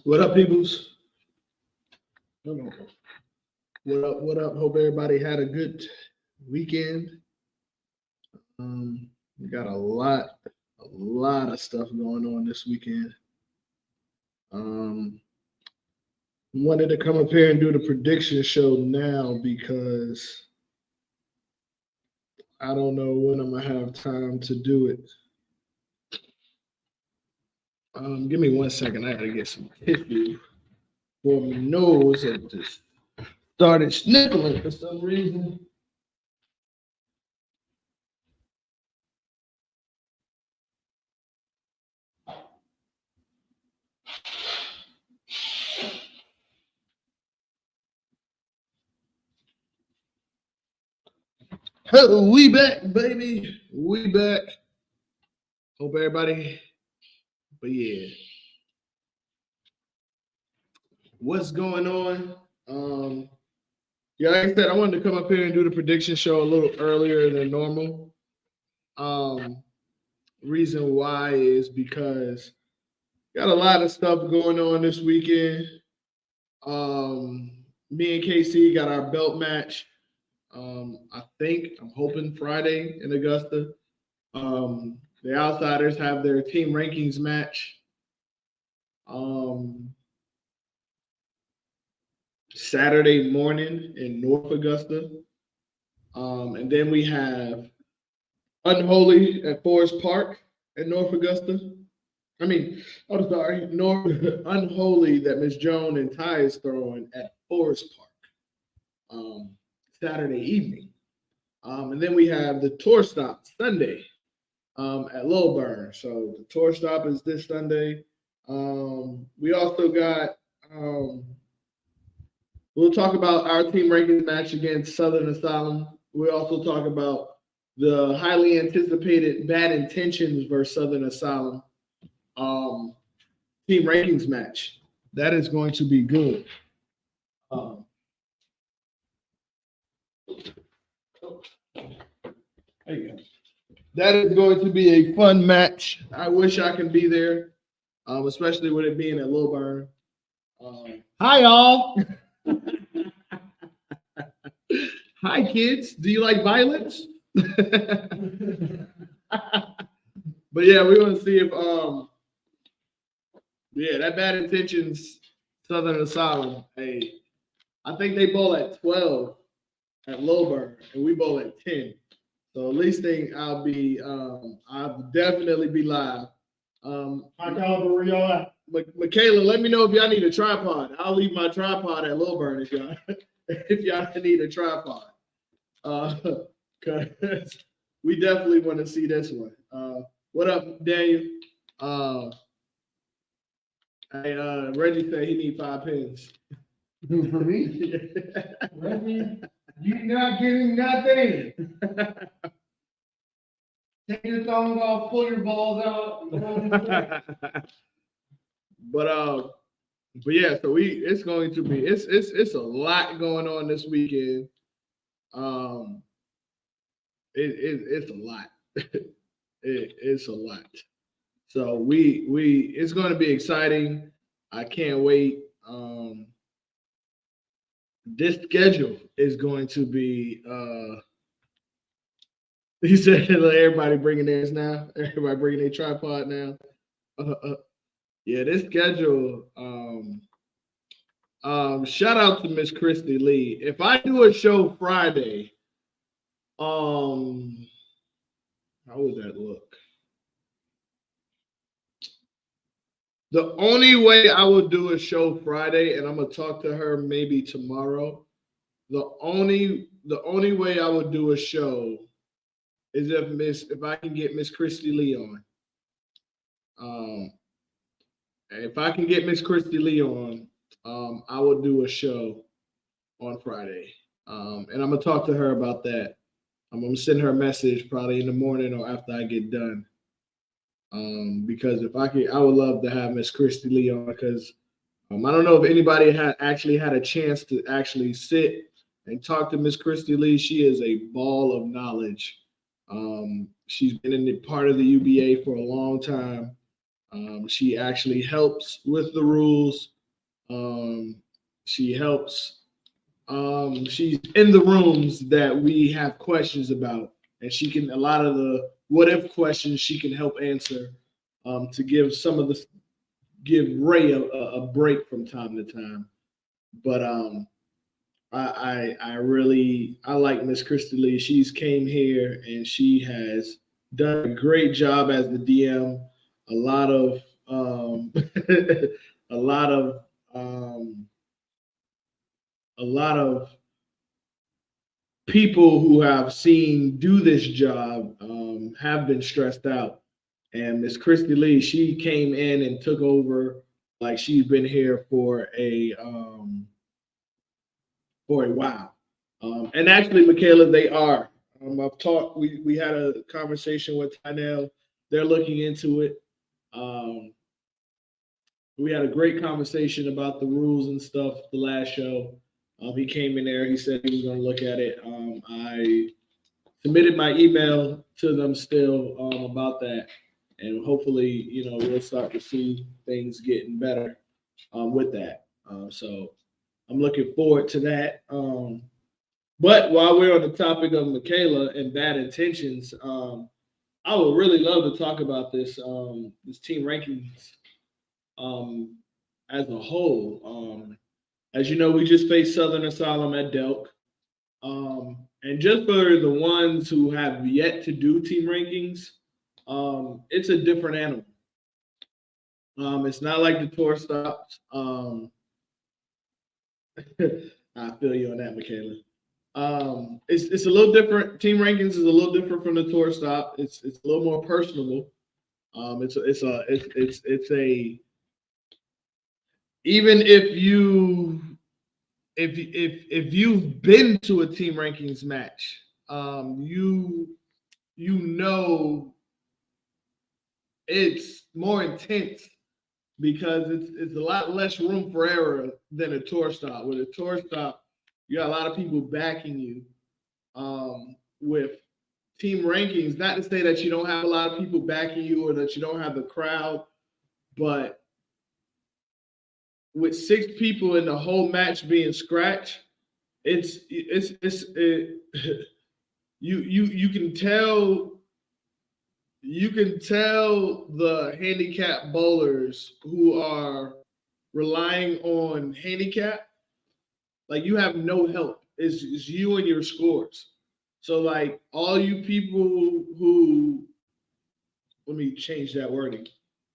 What up, peoples? What up? What up? Hope everybody had a good weekend. We got a lot of stuff going on this weekend. Wanted to come up here and do the prediction show now because I don't know when I'm gonna have time to do it. Give me 1 second. I gotta get some tissue for my nose. It just started sniffling for some reason. We back, baby. We back. Hope everybody. But yeah, what's going on? Yeah, like I said, I wanted to come up here and do the prediction show a little earlier than normal. Reason why is because got a lot of stuff going on this weekend. Me and KC got our belt match. I'm hoping Friday in Augusta. The Outsiders have their team rankings match. Saturday morning in North Augusta. And then we have Unholy at Forest Park at North Augusta. Unholy that Miss Joan and Ty is throwing at Forest Park Saturday evening. And then we have the tour stop Sunday at Lilburn. So the tour stop is this Sunday. We also got we'll talk about our team rankings match against Southern Asylum. We'll also talk about the highly anticipated Bad Intentions versus Southern Asylum team rankings match. That is going to be good. There you go. That is going to be a fun match. I wish I could be there, especially with it being at Lilburn. Hi, y'all. Hi, kids. Do you like violence? But yeah, we're going to see if that Bad Intentions Southern Asylum. Hey, I think they bowl at 12 at Lilburn, and we bowl at 10. So at least I'll definitely be live. Michaela, let me know if y'all need a tripod. I'll leave my tripod at Lilburn if y'all need a tripod. Cause we definitely want to see this one. What up, Daniel? Reggie said he need 5 pins. For me? Reggie, you not getting nothing. Take your thumb off, pull your balls out. But yeah, so it's going to be it's a lot going on this weekend. It's a lot. It's a lot. So it's going to be exciting. I can't wait. This schedule is going to be. He said, "Everybody bringing theirs now. Everybody bringing their tripod now." Yeah, this schedule. Shout out to Miss Christy Lee. If I do a show Friday, how would that look? The only way I would do a show Friday, and I'm gonna talk to her maybe tomorrow. The only way I would do a show is if I can get Miss Christy Lee on. If I can get Miss Christy Lee on, I will do a show on Friday. And I'm gonna talk to her about that. I'm gonna send her a message probably in the morning or after I get done. Because if I would love to have Miss Christy Lee on because I don't know if anybody had a chance to actually sit and talk to Miss Christy Lee. She is a ball of knowledge. She's been in the part of the UBA for a long time. She actually helps with the rules. She helps. She's in the rooms that we have questions about, and she can a lot of the what if questions she can help answer to give Ray a break from time to time. But I really I like Miss Christy Lee. She's came here and she has done a great job as the DM. A lot of a lot of um, a lot of people who have seen do this job have been stressed out. And Miss Christy Lee, she came in and took over like she's been here for a while. And actually, Michaela, they are. I've talked. We had a conversation with Tynell. They're looking into it. Um, we had a great conversation about the rules and stuff the last show. He came in there. He said he was going to look at it. I submitted my email to them still about that, and hopefully, we'll start to see things getting better with that. So I'm looking forward to that. But while we're on the topic of Michaela and bad intentions, I would really love to talk about this team rankings as a whole. As you know, we just faced Southern Asylum at Delk. And just for the ones who have yet to do team rankings, it's a different animal. It's not like the tour stops. I feel you on that, Michaela. It's a little different. Team rankings is a little different from the tour stop. It's a little more personable. It's a even if you've been to a team rankings match, you know it's more intense because it's a lot less room for error than a tour stop. With a tour stop, you got a lot of people backing you. With team rankings, not to say that you don't have a lot of people backing you or that you don't have the crowd, but with 6 people in the whole match being scratch, you can tell the handicap bowlers who are relying on handicap, like you have no help. It's you and your scores. So like all you people who, let me change that wording.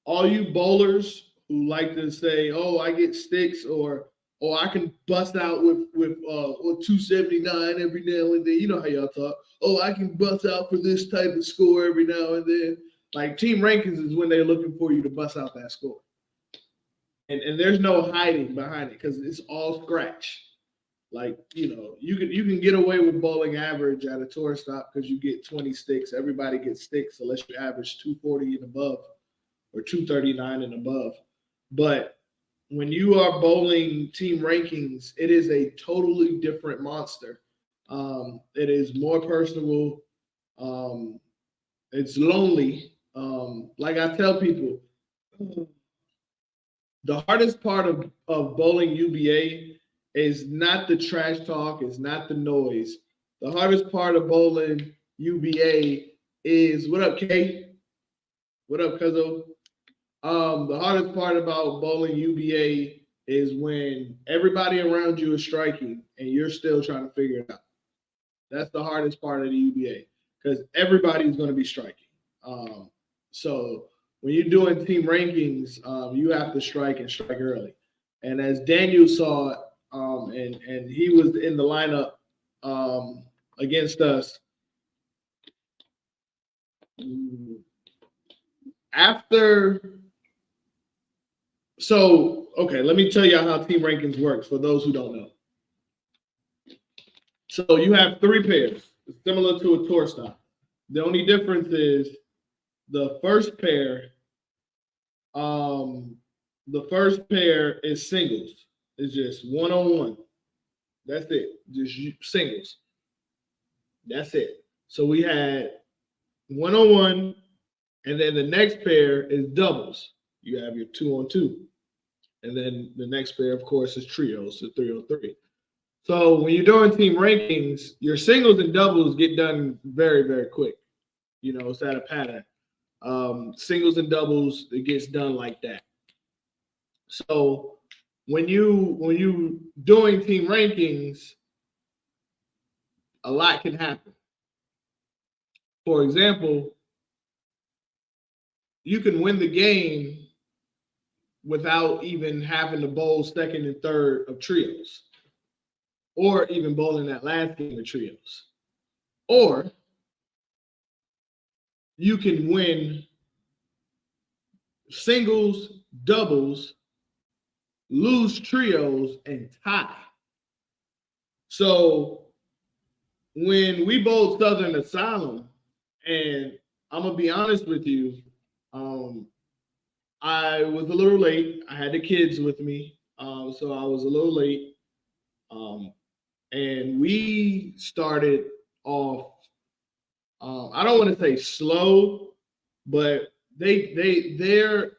All you bowlers who like to say, "Oh, I get sticks," or "Oh, I can bust out with 279 every now and then." You know how y'all talk. "Oh, I can bust out for this type of score every now and then." Like team rankings is when they're looking for you to bust out that score, and there's no hiding behind it because it's all scratch. Like you can get away with bowling average at a tour stop because you get 20 sticks. Everybody gets sticks unless you average 240 and above or 239 and above. But when you are bowling team rankings, it is a totally different monster. It is more personable. It's lonely. Like I tell people, the hardest part of bowling UBA is not the trash talk, it's not the noise. The hardest part of bowling UBA is what up, Kay? What up, Cuzzo? The hardest part about bowling UBA is when everybody around you is striking and you're still trying to figure it out. That's the hardest part of the UBA because everybody's going to be striking. So when you're doing team rankings, you have to strike and strike early. And as Daniel saw, and he was in the lineup against us. Okay, let me tell you how team rankings works for those who don't know. So you have 3 pairs, similar to a tour stop. The only difference is the first pair is singles. It's just 1-on-1. That's it. Just singles. That's it. So we had 1-on-1, and then the next pair is doubles. You have your 2-on-2. And then the next pair, of course, is trios, the 303. So when you're doing team rankings, your singles and doubles get done very, very quick. It's at a pattern. Singles and doubles, it gets done like that. So when you doing team rankings, a lot can happen. For example, you can win the game without even having to bowl second and third of trios, or even bowling that last game of trios. Or you can win singles, doubles, lose trios, and tie. So when we bowled Southern Asylum, and I'm gonna be honest with you, I was a little late. I had the kids with me, so I was a little late. And we started off. I don't want to say slow, but they're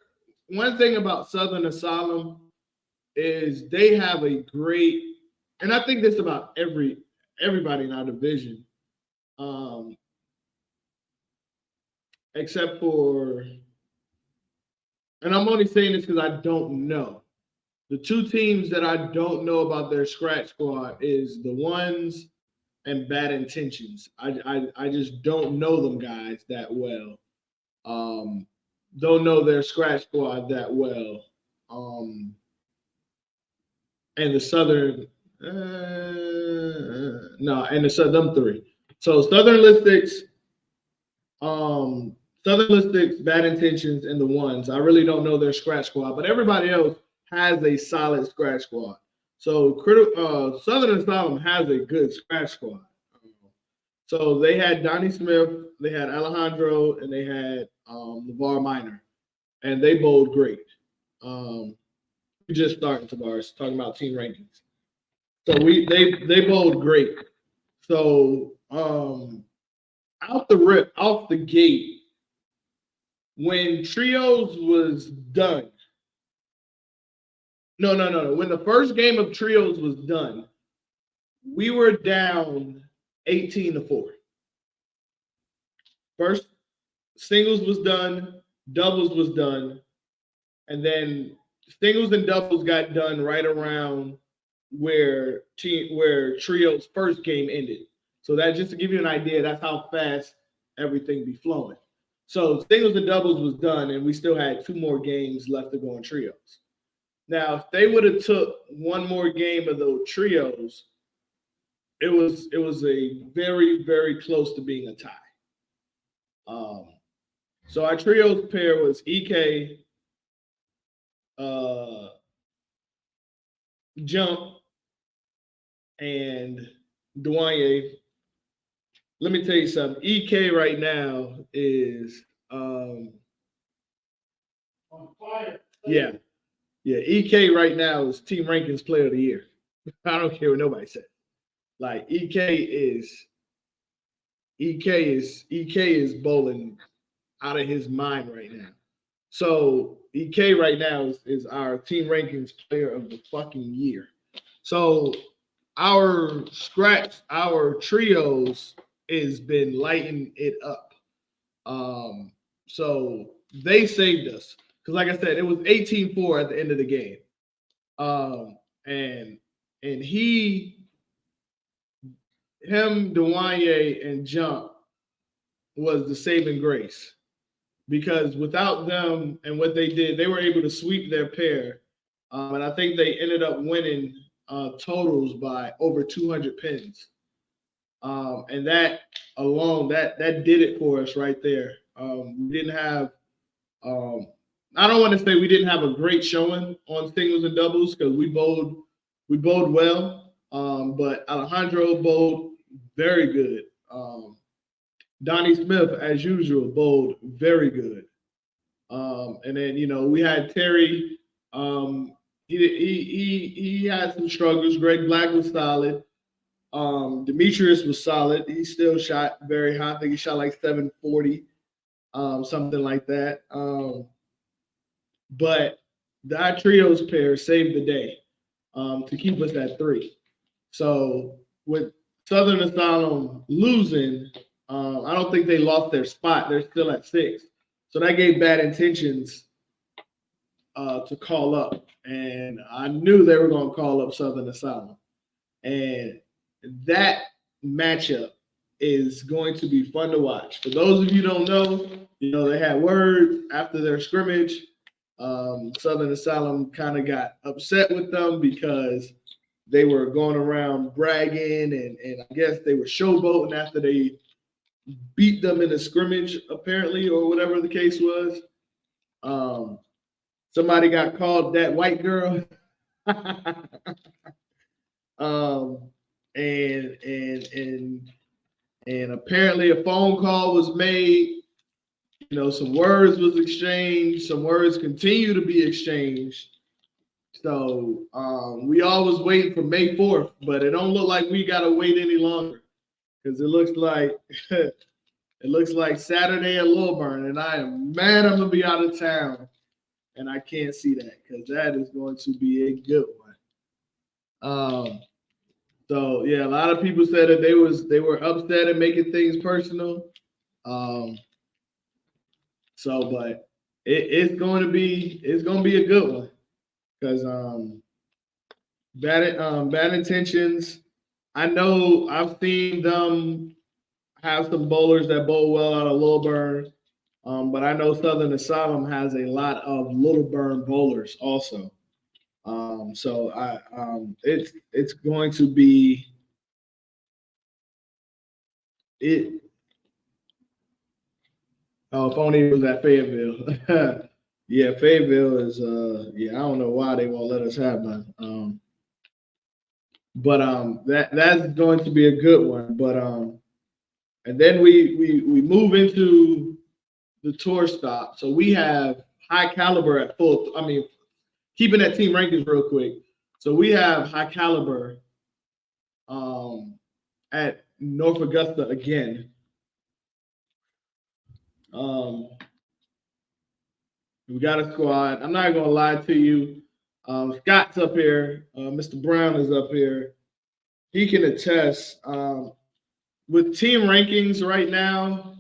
one thing about Southern Asylum is they have a great, and I think this about everybody in our division, except for, and I'm only saying this because I don't know. The two teams that I don't know about their scratch squad is the Ones and Bad Intentions. I just don't know them guys that well. Don't know their scratch squad that well. And the Southern, no, and the them three. So Southern Listics, Bad Intentions, and the Ones. I really don't know their scratch squad, but everybody else has a solid scratch squad. So Southern Asylum has a good scratch squad. So they had Donnie Smith, they had Alejandro, and they had LeVar Minor, and they bowled great. We just started, Tavares, talking about team rankings. So they bowled great. So out the gate, when trios was done. No. When the first game of trios was done, we were down 18-4. First singles was done, doubles was done, and then singles and doubles got done right around where trios first game ended. So that just to give you an idea, that's how fast everything be flowing. So singles and doubles was done, and we still had 2 more games left to go in trios. Now, if they would have took one more game of those trios, it was a very, very close to being a tie. So our trios pair was EK, Jump, and Dwanye. Let me tell you something. EK right now is On fire. Yeah. EK right now is Team Rankings Player of the Year. I don't care what nobody said. Like EK is bowling out of his mind right now. So EK right now is our Team Rankings Player of the fucking Year. So our trios has been lighting it up. So they saved us. Because like I said, it was 18-4 at the end of the game. And him, Dwanye, and Jump was the saving grace. Because without them and what they did, they were able to sweep their pair. And I think they ended up winning totals by over 200 pins. And that alone, that did it for us right there. We didn't have, I don't want to say we didn't have a great showing on singles and doubles because we bowled well. But Alejandro bowled very good. Donnie Smith, as usual, bowled very good. And then, we had Terry. He had some struggles. Greg Black was solid. Demetrius was solid. He still shot very high. I think he shot like 740, something like that. But our trios pair saved the day to keep us at 3. So with Southern Asylum losing, I don't think they lost their spot. They're still at 6. So that gave Bad Intentions to call up. And I knew they were going to call up Southern Asylum. And that matchup is going to be fun to watch. For those of you who don't know, they had word after their scrimmage. Southern Asylum kind of got upset with them because they were going around bragging and I guess they were showboating after they beat them in a scrimmage, apparently, or whatever the case was. Somebody got called that white girl. And apparently a phone call was made. Some words was exchanged. Some words continue to be exchanged. So we all was waiting for May 4th, but it don't look like we gotta wait any longer because it looks like Saturday at Lilburn, and I am mad I'm gonna be out of town, and I can't see that because that is going to be a good one. So yeah, a lot of people said that they were upset and making things personal. But it's going to be a good one because Bad Intentions. I know I've seen them have some bowlers that bowl well out of Lilburn, but I know Southern Asylum has a lot of Lilburn bowlers also. So it's going to be it. Oh, if only it was at Fayetteville. Yeah, Fayetteville is I don't know why they won't let us have none. But that's going to be a good one. But and then we move into the tour stop. So we have High Caliber at full. I mean, keeping that team rankings real quick. So we have High Caliber at North Augusta again. We got a squad. I'm not gonna lie to you. Scott's up here. Mr. Brown is up here. He can attest. With team rankings right now,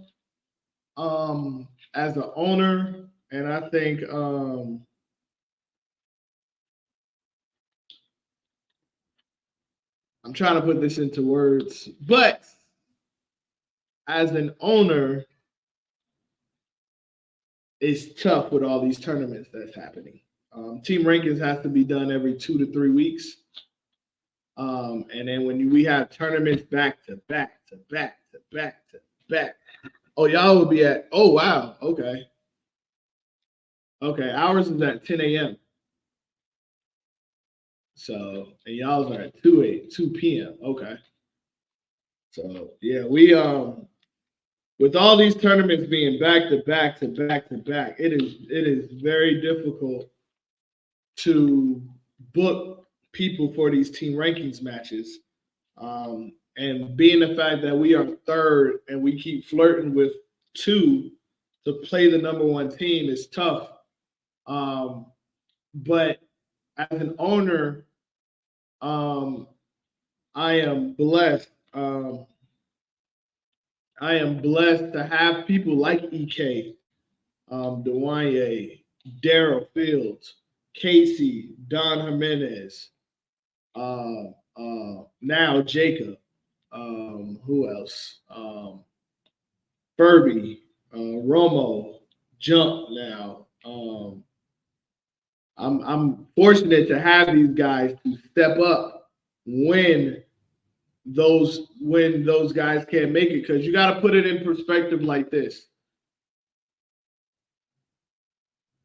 as an owner, and I think I'm trying to put this into words, but as an owner, it's tough with all these tournaments that's happening. Team rankings has to be done every 2 to 3 weeks. And then when we have tournaments back to back to back to back to back, oh, y'all will be at, oh, wow, okay. Okay, ours is at 10 a.m. So, and y'all's are at 2 p.m. Okay. So, yeah, we, with all these tournaments being back to back to back to back, it is very difficult to book people for these team rankings matches. And being the fact that we are 3rd and we keep flirting with 2 to play the number 1 team is tough. But as an owner, I am blessed. I am blessed to have people like EK, Dewanye, Daryl Fields, Casey, Don Jimenez, now Jacob, who else? Furby, Romo, Jump now. I'm fortunate to have these guys to step up when those guys can't make it, because you got to put it in perspective like this.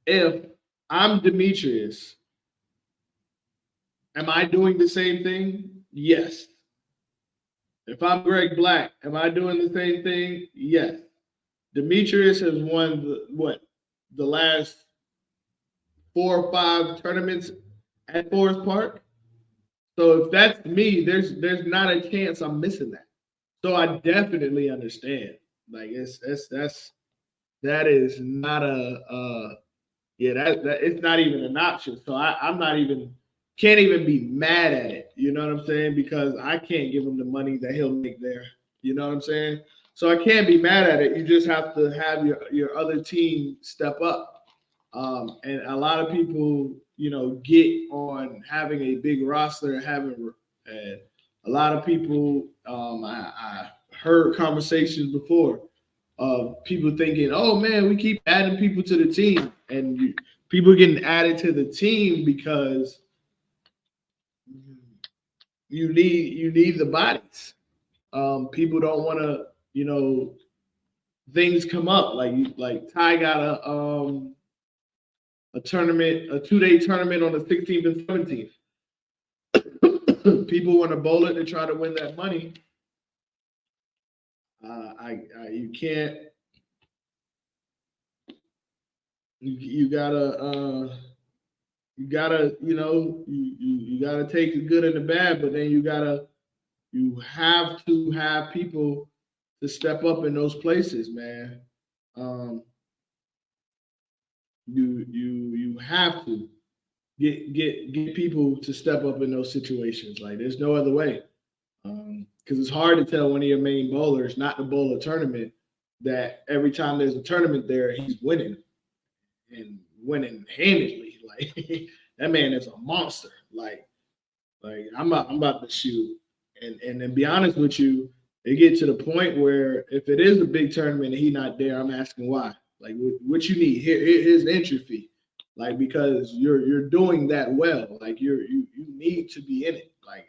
If I'm Demetrius, am I doing the same thing? Yes. If I'm Greg Black, am I doing the same thing? Yes. Demetrius has won the last 4 or 5 tournaments at Forest Park. So if that's me, there's not a chance I'm missing that. So I definitely understand. Like that is not Yeah, that it's not even an option. So I'm not even can't even be mad at it. You know what I'm saying? Because I can't give him the money that he'll make there. You know what I'm saying? So I can't be mad at it. You just have to have your other team step up. And a lot of people, get on having a big roster, and a lot of people. I heard conversations before of people thinking, "Oh man, we keep adding people to the team," and people getting added to the team because you need the bodies. People don't want to, things come up like Ty got a tournament, a 2-day tournament on the 16th and 17th. People want to bowl it to try to win that money. You can't. You gotta you gotta take the good and the bad, but then you have to have people to step up in those places, man. Um, you have to get people to step up in those situations. Like there's no other way. Because it's hard to tell one of your main bowlers not to bowl a tournament that every time there's a tournament there, he's winning and winning handedly. Like that man is a monster. Like I'm about to shoot. And then be honest with you, it get to the point where if it is a big tournament and he not there, I'm asking why. Like what you need. Here's the entry fee. Like because you're doing that well. Like you need to be in it. Like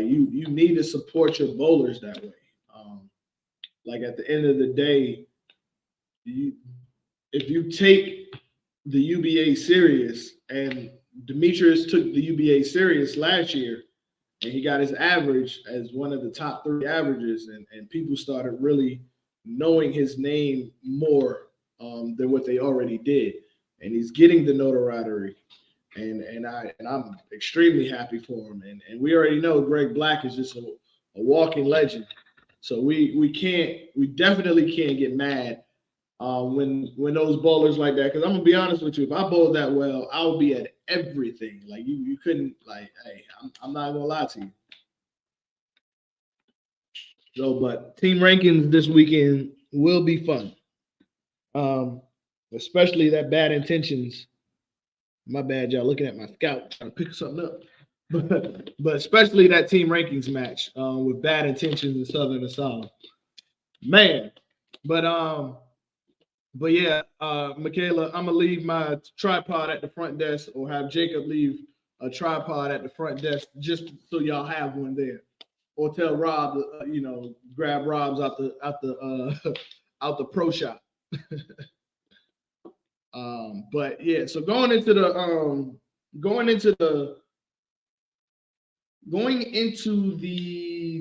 you need to support your bowlers that way. Like at the end of the day, if you take the UBA serious, and Demetrius took the UBA serious last year, and he got his average as one of the top 3 averages, and people started really knowing his name more than what they already did, and he's getting the notoriety, and I'm extremely happy for him, and we already know Greg Black is just a walking legend, so we definitely can't get mad when those bowlers like that. Because I'm gonna be honest with you, if I bowl that well, I'll be at everything. Like you couldn't like. Hey, I'm not gonna lie to you. So, but team rankings this weekend will be fun. Um, Especially that bad intentions. My bad, y'all. Looking at my scout trying to pick something up. But especially that team rankings match with bad intentions in Southern Assam. Man, but But yeah, Michaela, I'm gonna leave my tripod at the front desk, or have Jacob leave a tripod at the front desk, just so y'all have one there, or tell Rob to, grab Rob's out the out the pro shop. But yeah, so going into the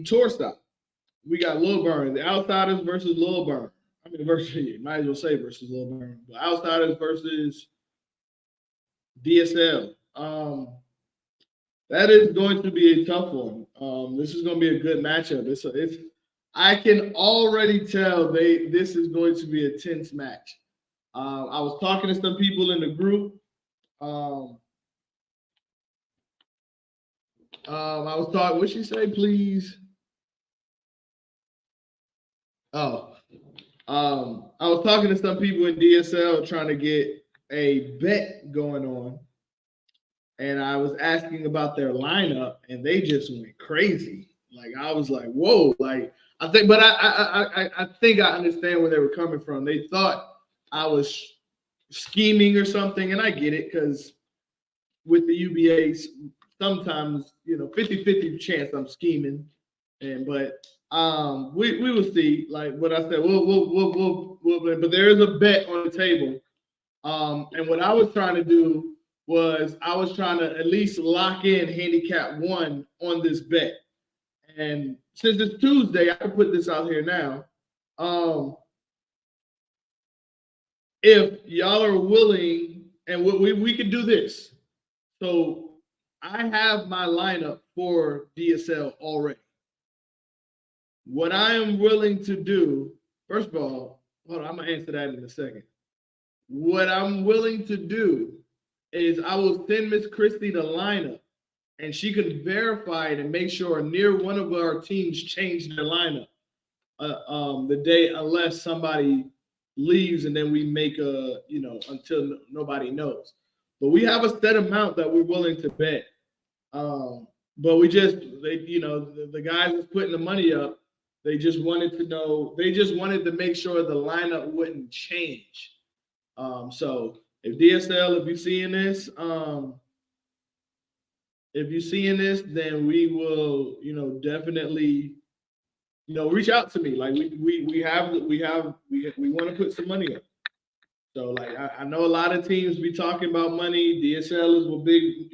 tour stop, we got Lil Burn, the Outsiders versus Lil Burn. I mean, versus, might as well say versus Lil Burn. But Outsiders versus DSL. That is going to be a tough one. This is going to be a good matchup. I can already tell this is going to be a tense match. I was talking to some people in the group. I was talking. What she say, please? Oh, I was talking to some people in DSL trying to get a bet going on, and I was asking about their lineup, and they just went crazy. Like I was like, "Whoa!" Like I think, but I think I understand where they were coming from. They thought I was scheming or something, and I get it because with the UBAs, sometimes 50-50 chance I'm scheming, but we will see. Like what I said, we'll but there is a bet on the table. And what I was trying to do was I was trying to at least lock in handicap 1 on this bet. And since it's Tuesday, I can put this out here now. If y'all are willing, and we could do this. So I have my lineup for DSL already. What I am willing to do, first of all, hold on, I'm gonna answer that in a second. what I'm willing to do is I will send Miss Christie the lineup, and she can verify it and make sure near one of our teams changed their lineup the day, unless somebody leaves, and then we make a, until nobody knows. But we have a set amount that we're willing to bet. But the guys that's putting the money up, they just wanted to know, they just wanted to make sure the lineup wouldn't change. So if DSL, if you're seeing this, then we will, definitely, reach out to me. Like we want to put some money up. So like I know a lot of teams be talking about money. DSL is big,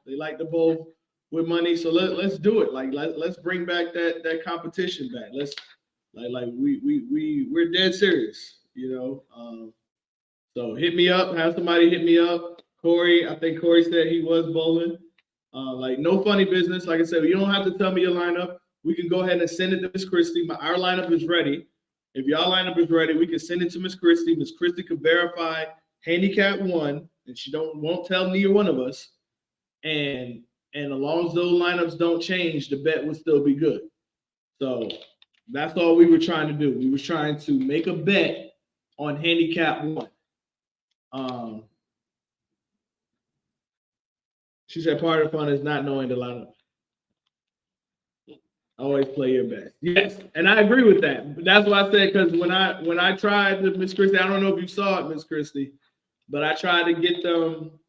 they like to bowl with money. So let's do it. Like let's bring back that competition back. Let's we're dead serious, So hit me up, have somebody hit me up. Corey, I think Corey said he was bowling. Like no funny business. Like I said, you don't have to tell me your lineup. We can go ahead and send it to Miss Christie. Our lineup is ready. If y'all lineup is ready, we can send it to Miss Christie. Miss Christie could verify handicap 1, and she won't tell neither one of us. And as long as those lineups don't change, the bet will still be good. So that's all we were trying to do. We were trying to make a bet on handicap 1. She said part of the fun is not knowing the lineup. Always play your best. Yes, and I agree with that. But that's why I said, because when I tried to Miss Christie, I don't know if you saw it, Miss Christie, but I tried to get them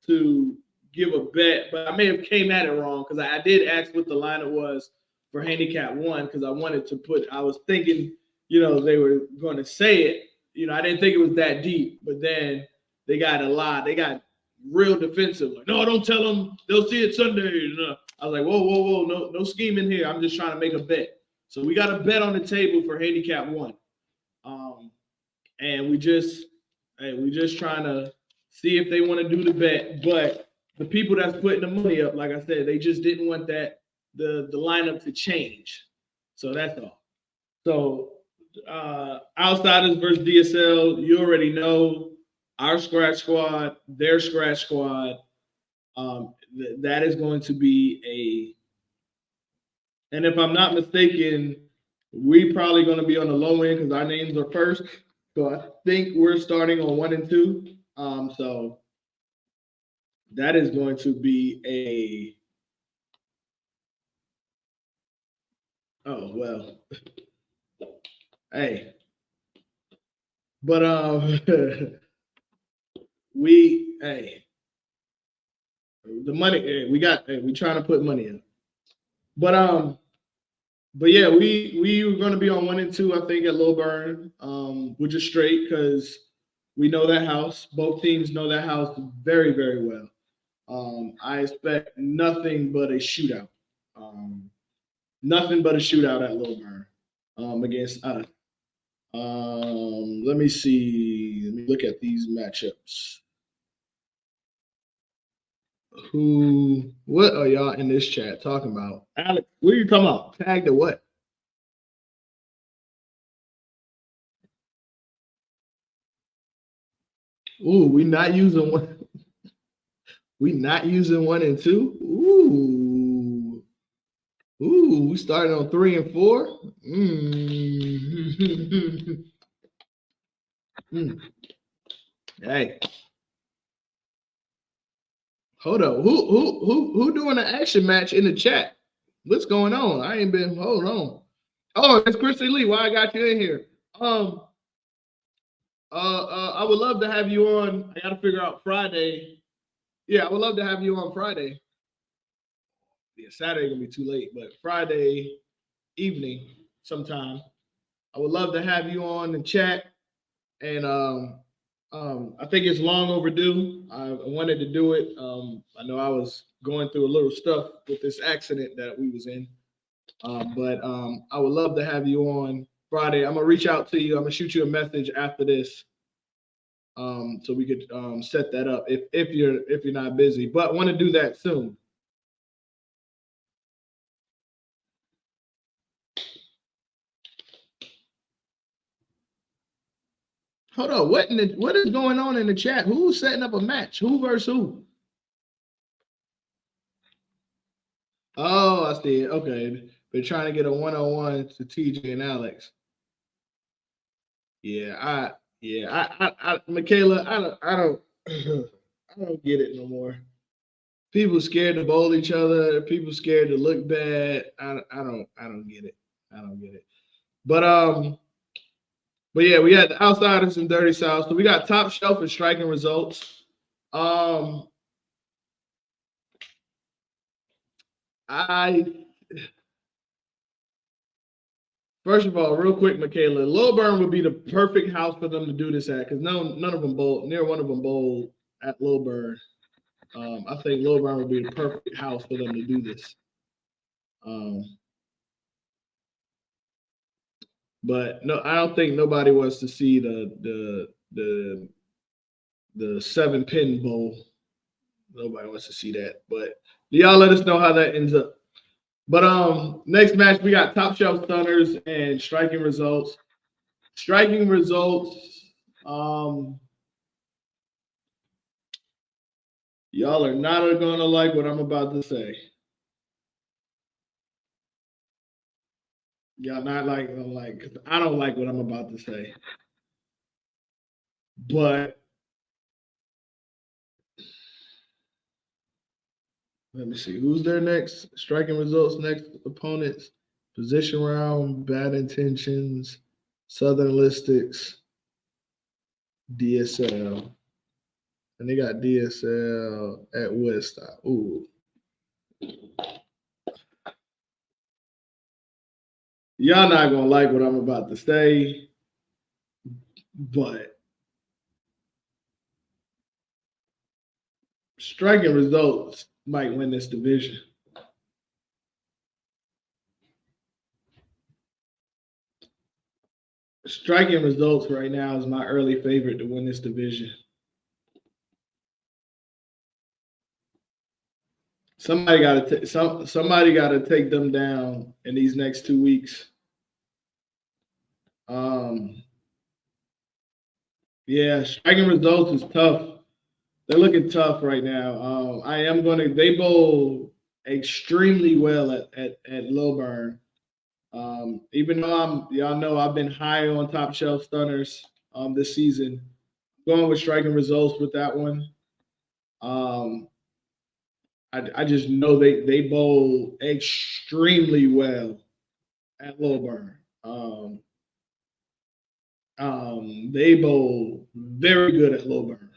to give a bet, but I may have came at it wrong, because I did ask what the lineup was for handicap 1, because I wanted to I was thinking, they were going to say it. I didn't think it was that deep, but then they got real defensive. Like, no, don't tell them. They'll see it Sunday. I was like, whoa, no scheming here. I'm just trying to make a bet. So we got a bet on the table for handicap 1. And we just trying to see if they want to do the bet. But the people that's putting the money up, like I said, they just didn't want the lineup to change. So that's all. So Outsiders versus DSL, you already know our scratch squad, their scratch squad. That is going to be and if I'm not mistaken, we probably going to be on the low end because our names are first. So I think we're starting on 1 and 2. So that is going to be oh well. Hey. But the money we trying to put money in. But yeah, we were going to be on 1 and 2, I think, at Lilburn, which is straight because we know that house. Both teams know that house very, very well. I expect nothing but a shootout. Nothing but a shootout at Lilburn against us. Let me see. Let me look at these matchups. What are y'all in this chat talking about? Alex, what are you talking about? Tag to what? Ooh, we not using 1. We not using 1 and 2. Ooh, we started on 3 and 4. Hey, hold up. Who doing an action match in the chat? What's going on? I ain't been. Hold on. Oh, it's Christy Lee. Why I got you in here? I would love to have you on. I got to figure out Friday. Yeah, I would love to have you on Friday. Yeah, Saturday gonna be too late, but Friday evening sometime. I would love to have you on the chat, and I think it's long overdue. I wanted to do it. I know I was going through a little stuff with this accident that we was in, but I would love to have you on Friday. I'm gonna reach out to you. I'm gonna shoot you a message after this, so we could set that up if you're not busy. But want to do that soon. Hold on. What is going on in the chat? Who's setting up a match? Who versus who? Oh, I see it. Okay. They're trying to get a one-on-one to TJ and Alex. Yeah, Michaela, I don't I don't get it no more. People scared to bowl each other, people scared to look bad. I don't get it. I don't get it. But yeah, we had the Outsiders and Dirty South. So we got Top Shelf and striking results. I First of all, real quick, Michaela, Lilburn would be the perfect house for them to do this at because none of them bowl, near one of them bowl at Lilburn. I think Lilburn would be the perfect house for them to do this. But no, I don't think nobody wants to see the 7-pin bowl. Nobody wants to see that. But y'all let us know how that ends up. But next match we got Top Shelf Stunners and striking results. Striking results. Y'all are not gonna like what I'm about to say. Y'all not like because I don't like what I'm about to say. But let me see who's there next. Striking results next opponents. Position round, bad intentions, Southern Listics, DSL. And they got DSL at Weststop. Ooh. Y'all not gonna like what I'm about to say, but striking results might win this division. Striking results right now is my early favorite to win this division. Somebody got to take them down in these next 2 weeks. Yeah, striking results is tough. They're looking tough right now. They bowl extremely well at Lilburn. Even though y'all know I've been high on Top Shelf Stunners this season, going with striking results with that one. I just know they bowl extremely well at Lilburn. They bowl very good at Lilburn.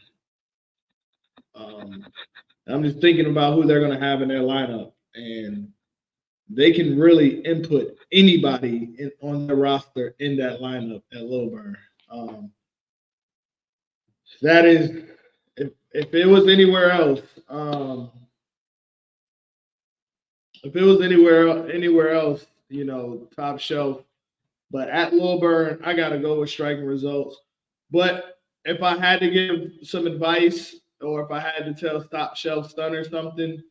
I'm just thinking about who they're going to have in their lineup, and they can really input anybody on their roster in that lineup at Lilburn. That is, if it was anywhere else, Top Shelf. But at Lilburn, I got to go with striking results. But if I had to give some advice, or if I had to tell Top Shelf Stunner something,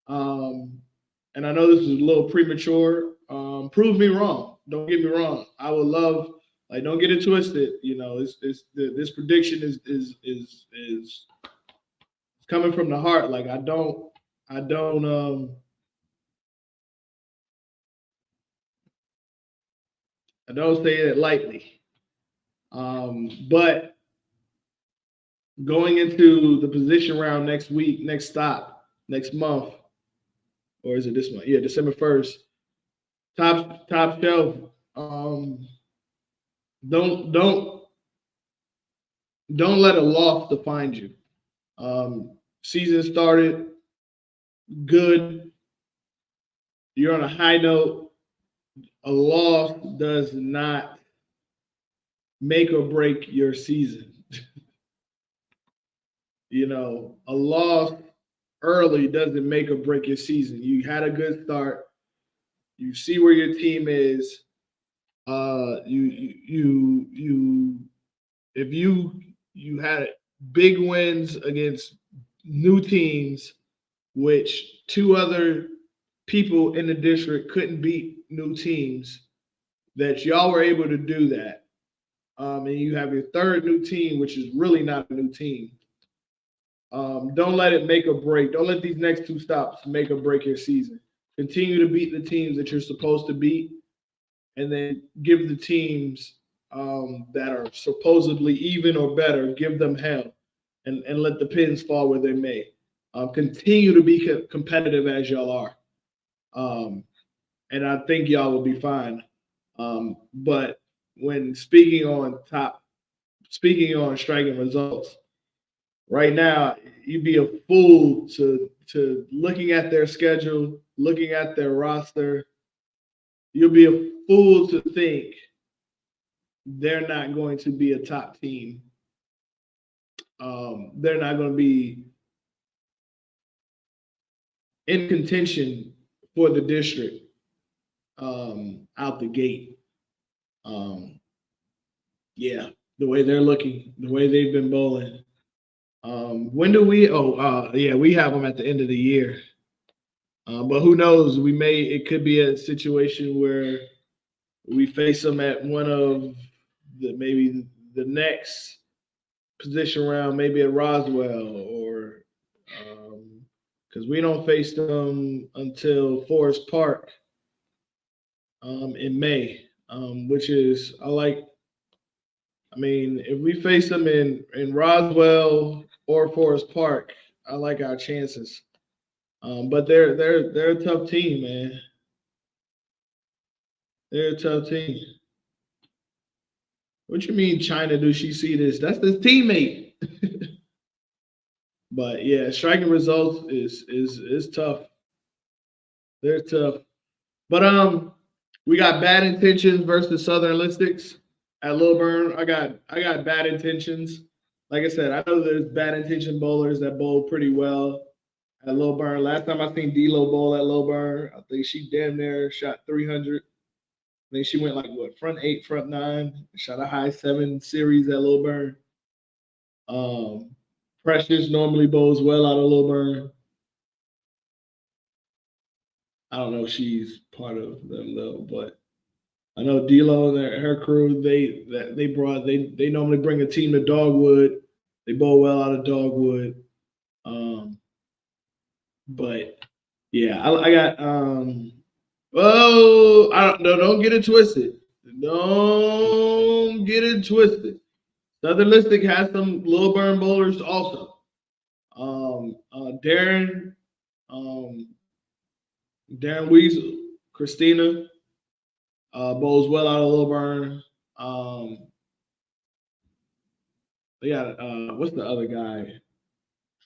and I know this is a little premature, prove me wrong. Don't get me wrong. I would love, don't get it twisted. This prediction is coming from the heart. I don't say it lightly. But going into the position round next week, next month, or is it this month? Yeah, December 1st. Top Shelf. Don't let a loss define you. Season started good. You're on a high note. A loss does not make or break your season. A loss early doesn't make or break your season. You had a good start. You see where your team is. If you had big wins against new teams, which 2 other people in the district couldn't beat new teams, that y'all were able to do that. and you have your third new team, which is really not a new team. Don't let it make or break. Don't let these next two stops make or break your season. Continue to beat the teams that you're supposed to beat, and then give the teams that are supposedly even or better, give them hell, and let the pins fall where they may. Continue to be competitive as y'all are, and I think y'all will be fine. But when speaking on striking results, right now you'd be a fool to looking at their schedule, looking at their roster. You'll be a fool to think they're not going to be a top team. They're not going to be in contention for the district out the gate. Yeah, the way they're looking, the way they've been bowling. When do we? Yeah, we have them at the end of the year. But who knows? It could be a situation where we face them at one of maybe the next position round, maybe at Roswell, or because we don't face them until Forest Park in May, which is I mean, if we face them in Roswell or Forest Park, I like our chances. But they're a tough team, man. They're a tough team. What you mean, China? Do she see this? That's the teammate. But yeah, striking results is tough. They're tough. But we got Bad Intentions versus Southern Listics at Lilburn. I got Bad Intentions. Like I said, I know there's Bad Intention bowlers that bowl pretty well at Lilburn. Last time I seen D'Lo bowl at Lilburn, I think she damn near shot 300. I think she went like what, front eight, front nine, shot a high 7 series at Lilburn. Um, Precious normally bowls well out of Lilburn. I don't know if she's part of them though, but I know D'Lo and her crew. They normally bring a team to Dogwood. They bowl well out of Dogwood. Um, but yeah, I got oh, I don't no, don't get it twisted. Don't get it twisted. Southern Listic has some Lilburn bowlers also. Darren, um, Darren Weasel, Christina, bowls well out of Lilburn. They got what's the other guy?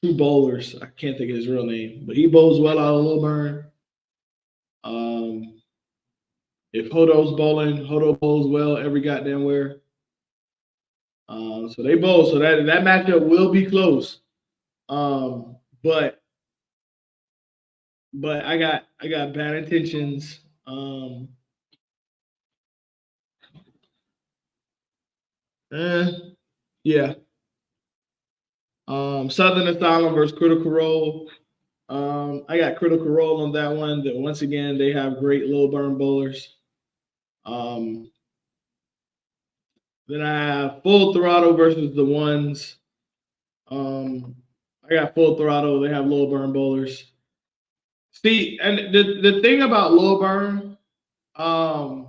Two bowlers. I can't think of his real name, but he bowls well out of Lilburn. Um, if Hodo's bowling, Hodo bowls well every goddamn where. So they bowl. So that matchup will be close. Um, but I got Bad Intentions. Eh, yeah. Southern Asylum versus Critical Role. I got Critical Role on that one. That once again they have great Lilburn bowlers. Um, then I have Full Throttle versus the Ones. I got Full Throttle. They have Lilburn bowlers. See, and the thing about Lilburn, um,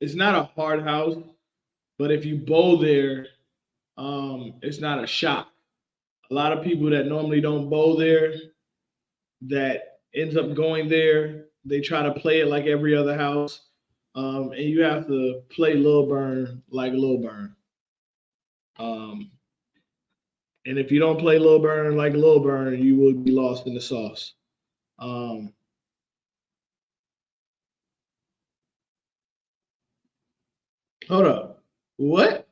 it's not a hard house, but if you bowl there, it's not a shock. A lot of people that normally don't bowl there that ends up going there, they try to play it like every other house. And you have to play Lilburn like Lilburn. Um, and if you don't play Lilburn like Lilburn, you will be lost in the sauce. Um, Hold up. What?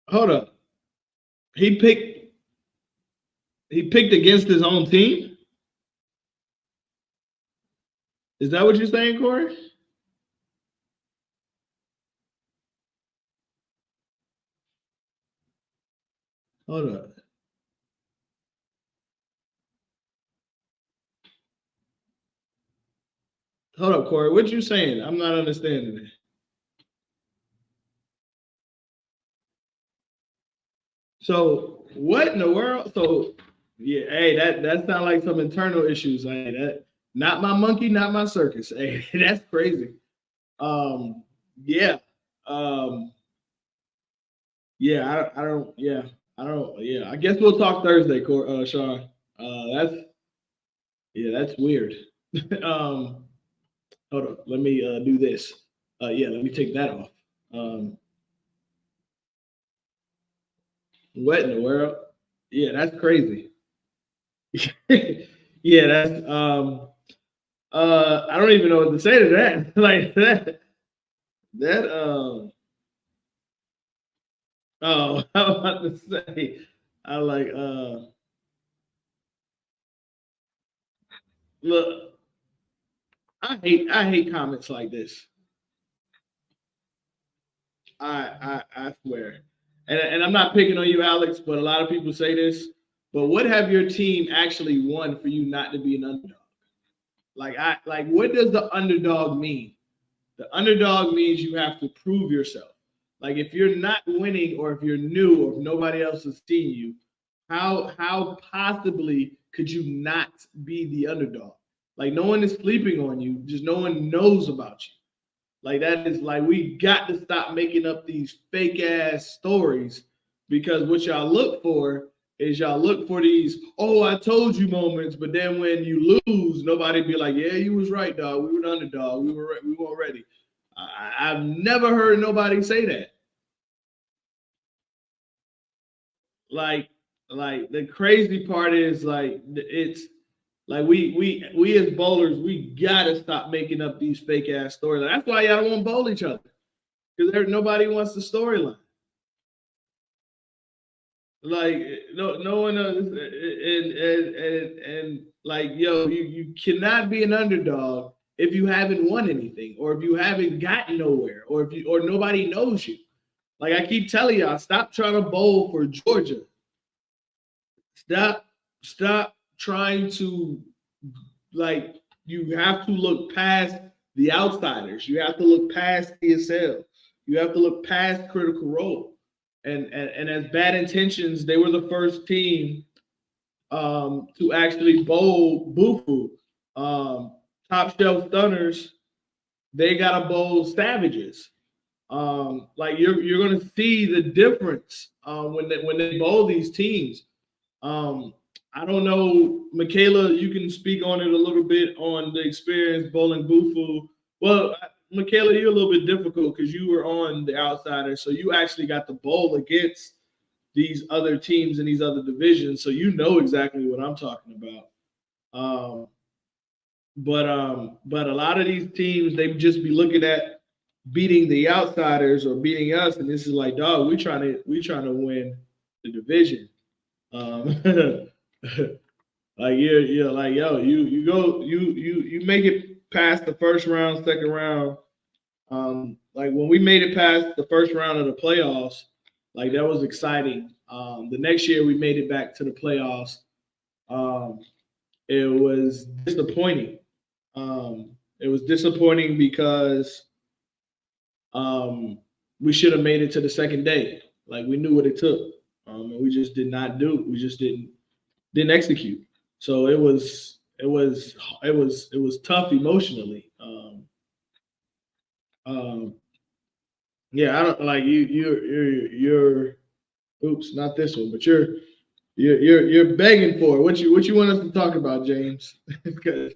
Hold up. He picked he picked against his own team? Is that what you're saying, Corey? Hold up. Hold up, Corey. What you saying? I'm not understanding it. So what in the world? So yeah, hey, that sounds like some internal issues. Hey, that not my monkey, not my circus. Hey, that's crazy. Um, yeah. Um, yeah, I don't, yeah, I don't, yeah. I guess we'll talk Thursday, Sean. That's, yeah, that's weird. um, hold on, let me do this. Yeah, let me take that off. Um, what in the world? Yeah, that's crazy. Yeah, that's I don't even know what to say to that. Like that oh, I was about to say I like look, I hate comments like this. I swear. And I'm not picking on you, Alex, but a lot of people say this. But what have your team actually won for you not to be an underdog? Like what does the underdog mean? The underdog means you have to prove yourself. Like if you're not winning or if you're new or if nobody else has seen you, how possibly could you not be the underdog? Like no one is sleeping on you, just no one knows about you. Like that is like we got to stop making up these fake ass stories because what y'all look for is y'all look for these oh I told you moments, but then when you lose, nobody be like yeah you was right dog, we were the underdog, we weren't ready. I've never heard nobody say that. Like like the crazy part is like it's like we as bowlers we gotta stop making up these fake ass stories. That's why y'all won't bowl each other because nobody wants the storyline. Like no one and like yo, you cannot be an underdog if you haven't won anything, or if you haven't gotten nowhere, or if you or nobody knows you. Like I keep telling y'all, stop trying to bowl for Georgia. Stop, stop trying to like you have to look past the outsiders. You have to look past ESL. You have to look past Critical Role. And as bad intentions, they were the first team to actually bowl Bufu. Top shelf stunners, they got to bowl Savages. Like you're gonna see the difference when they bowl these teams. Um, I don't know, Michaela. You can speak on it a little bit on the experience bowling Bufu. Well, Michaela, you're a little bit difficult because you were on the outsider, so you actually got to bowl against these other teams in these other divisions, so you know exactly what I'm talking about. Um, but a lot of these teams they just be looking at beating the outsiders or beating us, and this is like, dog, we trying to win the division. Um, like you're like yo, you go you make it past the first round, second round. Like when we made it past the first round of the playoffs, like that was exciting. The next year we made it back to the playoffs. Um, it was disappointing. It was disappointing because um, we should have made it to the second day. Like we knew what it took, and we just did not do. We just didn't execute. So it was tough emotionally. Um, yeah, I don't like you're oops, not this one, but you're begging for it. What you want us to talk about, James? Because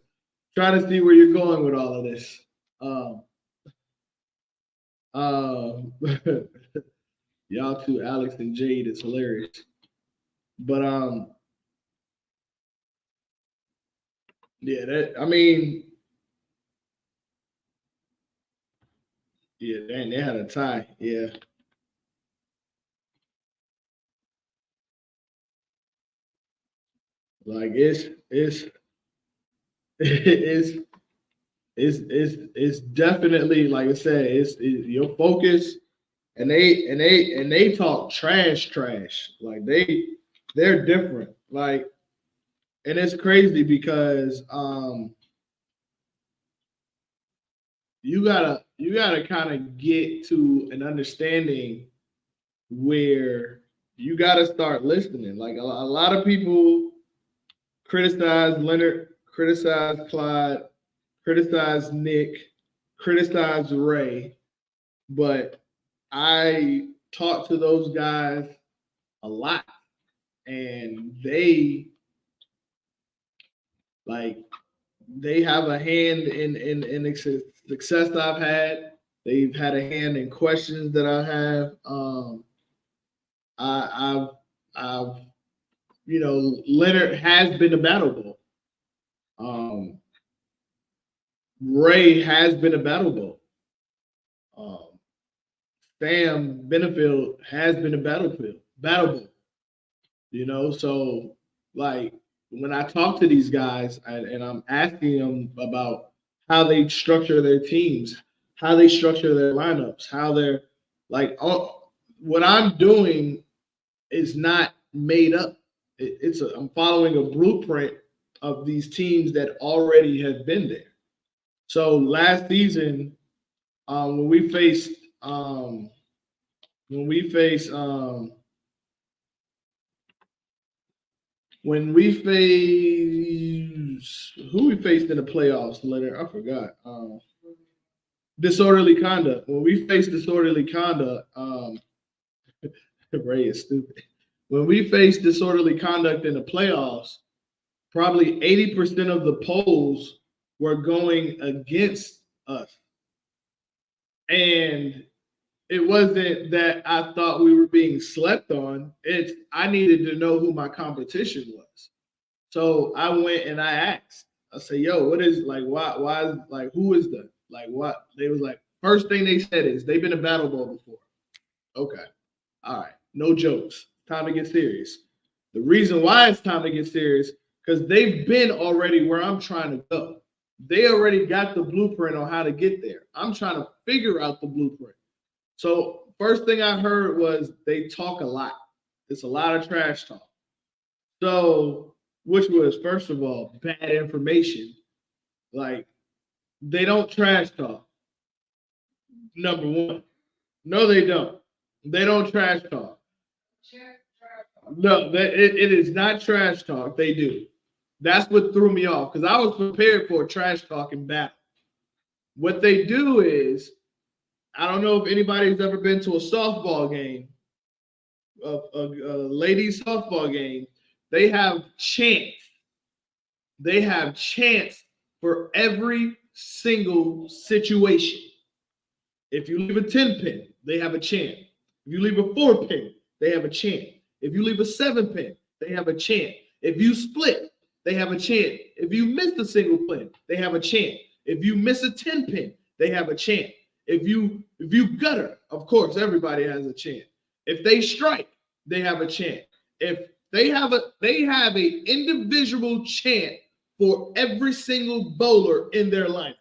trying to see where you're going with all of this. Um, um, y'all two, Alex and Jade, is hilarious. But yeah, that I mean, yeah, they had a tie. Yeah, like it's it's definitely like I said, it's your focus, and they talk trash. Like they're different. Like, and it's crazy because you gotta kind of get to an understanding where you gotta start listening. Like a lot of people criticize Leonard, criticize Clyde, criticize Nick, criticize Ray, but I talk to those guys a lot, and like they have a hand in the success I've had. They've had a hand in questions that I have. I've Leonard has been a battle bull. Ray has been a battle bull. Sam Benefield has been a battle bull. So like when I talk to these guys and I'm asking them about how they structure their teams, how they structure their lineups, how they're like, what I'm doing is not made up. I'm following a blueprint of these teams that already have been there. So last season, when we faced um, when we faced when we faced who we faced in the playoffs, Leonard, I forgot. Disorderly conduct. When we faced disorderly conduct, Ray is stupid. When we faced disorderly conduct in the playoffs, probably 80% of the polls were going against us. And it wasn't that I thought we were being slept on. It's I needed to know who my competition was. So I went and I asked. I said, yo, what is like why is like who is the like what? They was like, first thing they said is they've been a battle ball before. Okay. All right. No jokes. Time to get serious. The reason why it's time to get serious, because they've been already where I'm trying to go. They already got the blueprint on how to get there. I'm trying to figure out the blueprint. So first thing I heard was they talk a lot. It's a lot of trash talk. So, which was first of all bad information. Like they don't trash talk. Number one, no, they don't. They don't trash talk. No, it is not trash talk. They do. That's what threw me off because I was prepared for a trash talking battle. What they do is, I don't know if anybody's ever been to a softball game, a ladies softball game. They have chants. They have chants for every single situation. If you leave a 10 pin, they have a chant. If you leave a 4 pin, they have a chant. If you leave a 7 pin, they have a chant. If you split, they have a chant. If you miss a single pin, they have a chant. If you miss a 10 pin, they have a chant. If you gutter, of course, everybody has a chant. If they strike, they have a chant. If they have a individual chant for every single bowler in their lineup.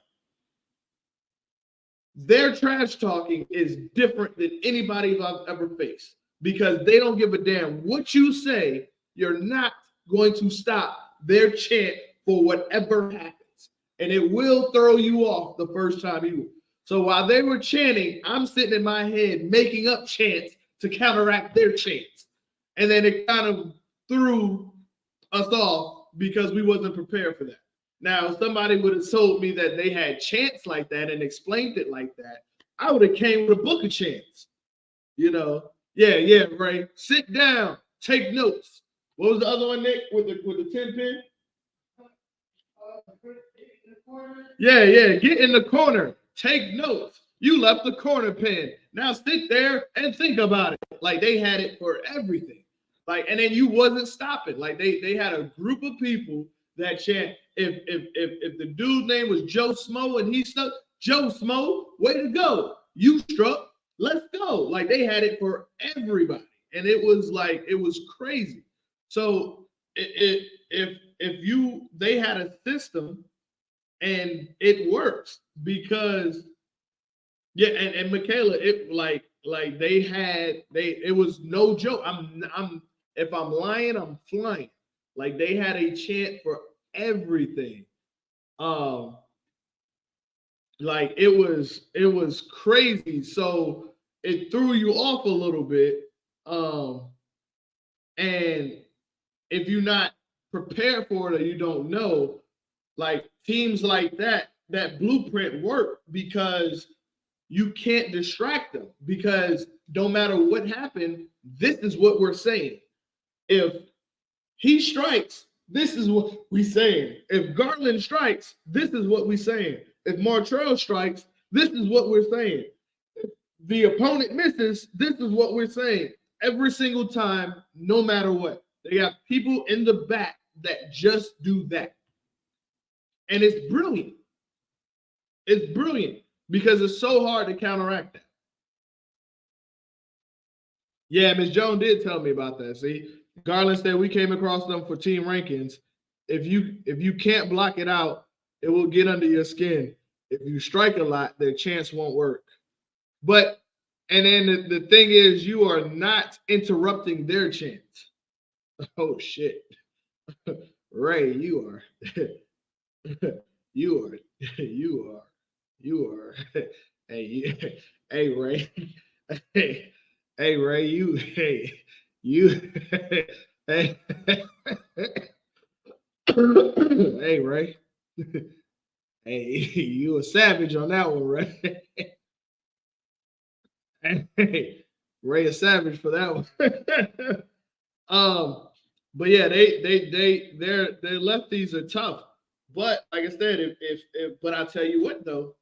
Their trash talking is different than anybody I've ever faced because they don't give a damn what you say. You're not going to stop their chant for whatever happens. And it will throw you off the first time you. So while they were chanting, I'm sitting in my head making up chants to counteract their chants. And then it kind of threw us off because we wasn't prepared for that. Now, if somebody would have told me that they had chants like that and explained it like that, I would have came with a book of chants. Yeah, Ray. Sit down, take notes. What was the other one, Nick, with the 10 pin? Yeah, get in the corner. Take notes. You left the corner pin. Now sit there and think about it. Like they had it for everything. Like, and then you wasn't stopping. Like they had a group of people that chant. If the dude's name was Joe Smo and he stuck, Joe Smo, way to go. You struck. Let's go. Like they had it for everybody. And it was crazy. So they had a system and it works because and Michaela, it it was no joke. If I'm lying, I'm flying. Like they had a chant for everything. Like it was crazy. So it threw you off a little bit. And if you're not prepared for it or you don't know, like teams like that blueprint work because you can't distract them because no matter what happened, this is what we're saying. If he strikes, this is what we saying. If Garland strikes, this is what we saying. If Martrell strikes, this is what we're saying. If the opponent misses, this is what we're saying. Every single time, no matter what. They got people in the back that just do that. And it's brilliant. It's brilliant because it's so hard to counteract that. Yeah, Miss Jones did tell me about that. See, Garland said we came across them for team rankings. If you can't block it out, it will get under your skin. If you strike a lot, their chance won't work. But and then the thing is, you are not interrupting their chance. Oh shit, Ray, you are, you are, you are. Hey, hey, Ray. Hey, Ray, you, you, hey, hey, Ray. Hey, you a savage on that one, Ray. Hey, Ray a savage for that one. But yeah, their lefties are tough. But like I said, if but I'll tell you what though,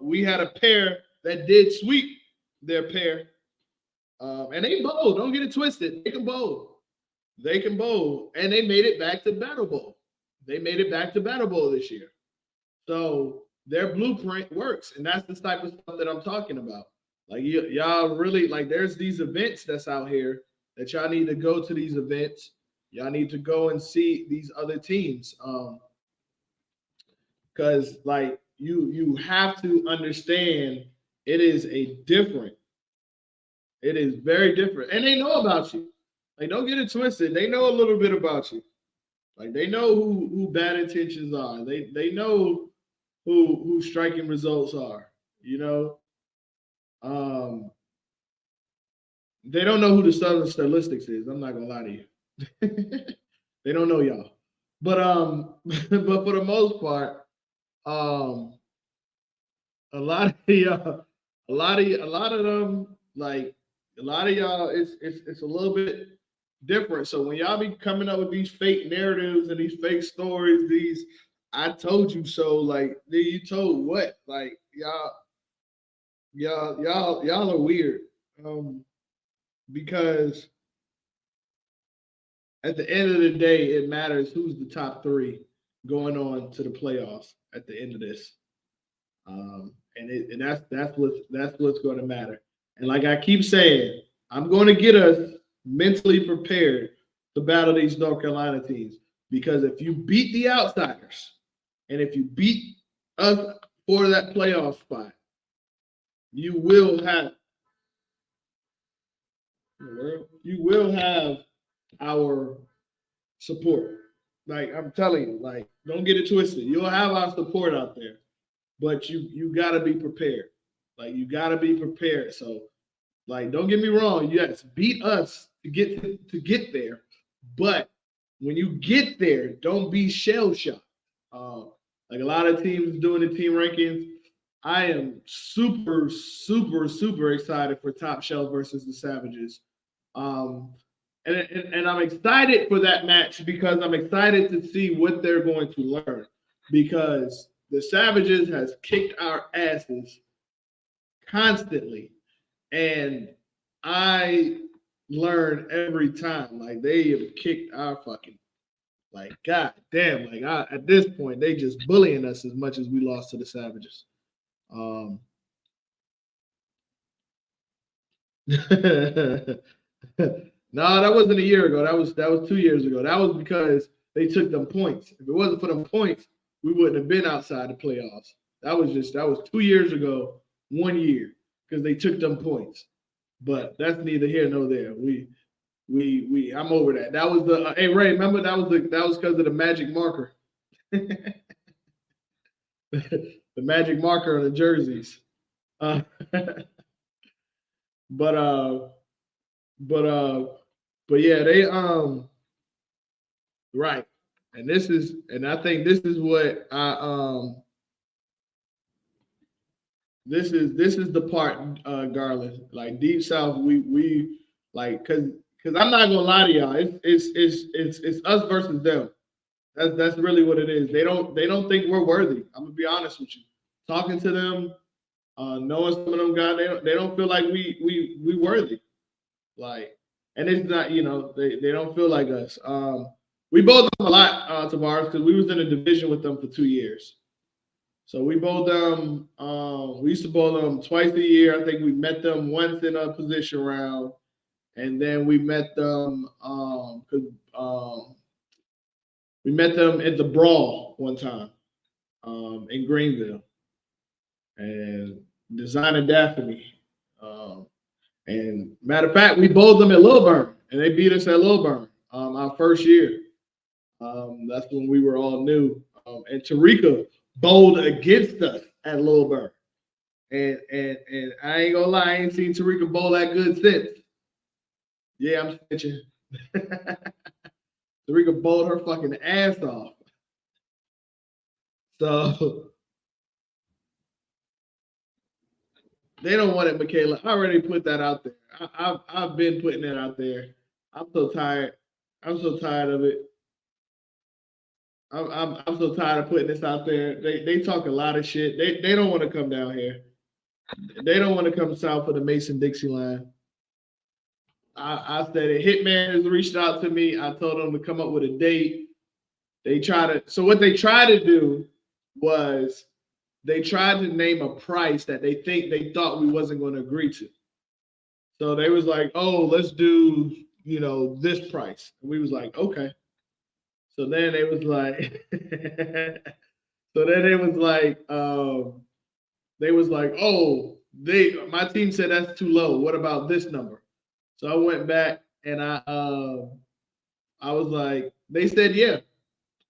we had a pair that did sweep their pair, and they bowl. Don't get it twisted. They can bowl. They can bowl, and they made it back to Battle Bowl. They made it back to Battle Bowl this year. So their blueprint works, and that's the type of stuff that I'm talking about. Like y'all really like. There's these events that's out here that y'all need to go to these events. Y'all need to go and see these other teams. Because like you have to understand it is a different. It is very different. And they know about you. Like, don't get it twisted. They know a little bit about you. Like they know who bad intentions are. They know who striking results are, you know. They don't know who the Southern Stylistics is. I'm not gonna lie to you. They don't know y'all. But but for the most part, um a lot of y'all, a lot of them, like a lot of y'all, it's a little bit different. So when y'all be coming up with these fake narratives and these fake stories, these I told you so, like you told what? Like y'all are weird. Because at the end of the day, it matters who's the top three going on to the playoffs at the end of this. And that's what's going to matter. And like I keep saying, I'm going to get us mentally prepared to battle these North Carolina teams because if you beat the outsiders and if you beat us for that playoff spot, you will have our support. Like I'm telling you, like don't get it twisted. You'll have our support out there, but you got to be prepared. Like you got to be prepared. So, like, don't get me wrong. Yes, beat us to get there, but when you get there, don't be shell shocked. Like a lot of teams doing the team rankings, I am super, super, super excited for Top Shelf versus the Savages. And I'm excited for that match because I'm excited to see what they're going to learn because the Savages has kicked our asses constantly. And I learn every time. Like they have kicked our fucking like god damn. Like at this point, they just bullying us as much as we lost to the Savages. No, that wasn't a year ago. That was 2 years ago. That was because they took them points. If it wasn't for them points, we wouldn't have been outside the playoffs. That was 2 years ago, 1 year, because they took them points. But that's neither here nor there. I'm over that. That was the hey Ray, remember that was because of the magic marker. the magic marker on the jerseys. Uh, but uh, but uh, but yeah, they right. And I think this is what I this is the part, Garland. Like Deep South, we like because I'm not gonna lie to y'all. It's us versus them. That's really what it is. They don't think we're worthy. I'm gonna be honest with you. Talking to them, knowing some of them guys, they don't feel like we worthy. Like, and it's not, they don't feel like us. We bowled them a lot, Tavares, because we was in a division with them for 2 years. So we bowled them. We used to bowl them twice a year. I think we met them once in a position round, and then we met them we met them at the brawl one time in Greenville, and Designer Daphne. Um, and matter of fact, we bowled them at Lilburn, and they beat us at Lilburn our first year. That's when we were all new. And Tarika bowled against us at Lilburn. And I ain't gonna lie, I ain't seen Tarika bowl that good since. Yeah, I'm snitching. Tarika bowled her fucking ass off. So they don't want it, Michaela. I already put that out there. I've been putting that out there. I'm so tired. I'm so tired of it. I'm so tired of putting this out there. They talk a lot of shit. They don't want to come down here. They don't want to come south of the Mason Dixie line. I said it. Hitman has reached out to me. I told them to come up with a date. So what they tried to do was they tried to name a price that they thought we wasn't going to agree to. So they was like, oh, let's do, this price. And we was like, okay. So then they was like, oh, my team said that's too low. What about this number? So I went back and I was like, they said yeah.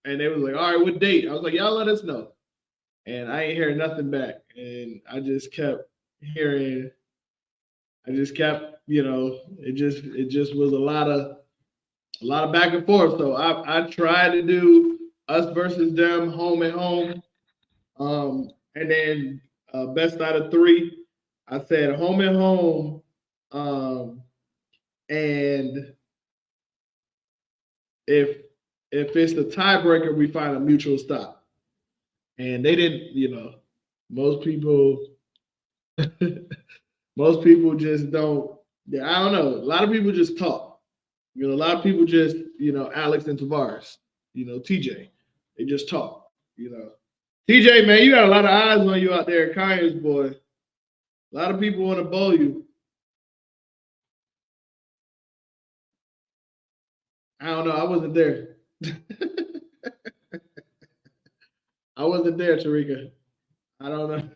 And they was like, all right, what date? I was like, y'all let us know. And I ain't hearing nothing back. And I just kept hearing, it just was a lot of back and forth. So I tried to do us versus them, home and home. And then best out of three, I said home and home. And if it's a tiebreaker, we find a mutual stop. And they didn't, most people just don't. Yeah, I don't know. A lot of people just talk. A lot of people just, Alex and Tavares, TJ, they just talk. TJ, man, you got a lot of eyes on you out there, Conyers, boy. A lot of people want to bowl you. I don't know. I wasn't there. I wasn't there, Tarika. I don't know.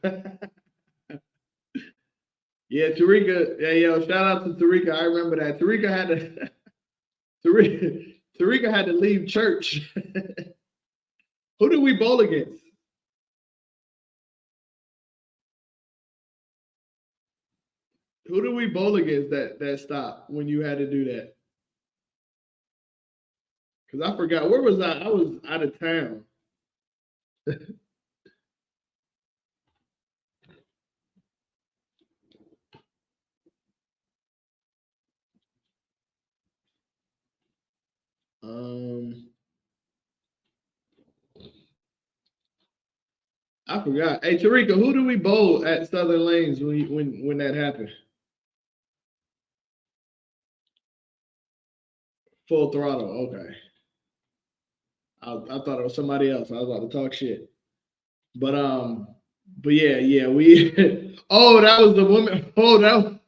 Yeah, Tarika. Yeah, yo, shout out to Tarika. I remember that. Tarika had to leave church. Who did we bowl against? Who did we bowl against that stop when you had to do that? Because I forgot. Where was I? I was out of town. I forgot. Hey, Tarika, who did we bowl at Southern Lanes when that happened? Full Throttle. Okay. I thought it was somebody else. I was about to talk shit. But yeah, we. Oh, that was the woman. Oh, that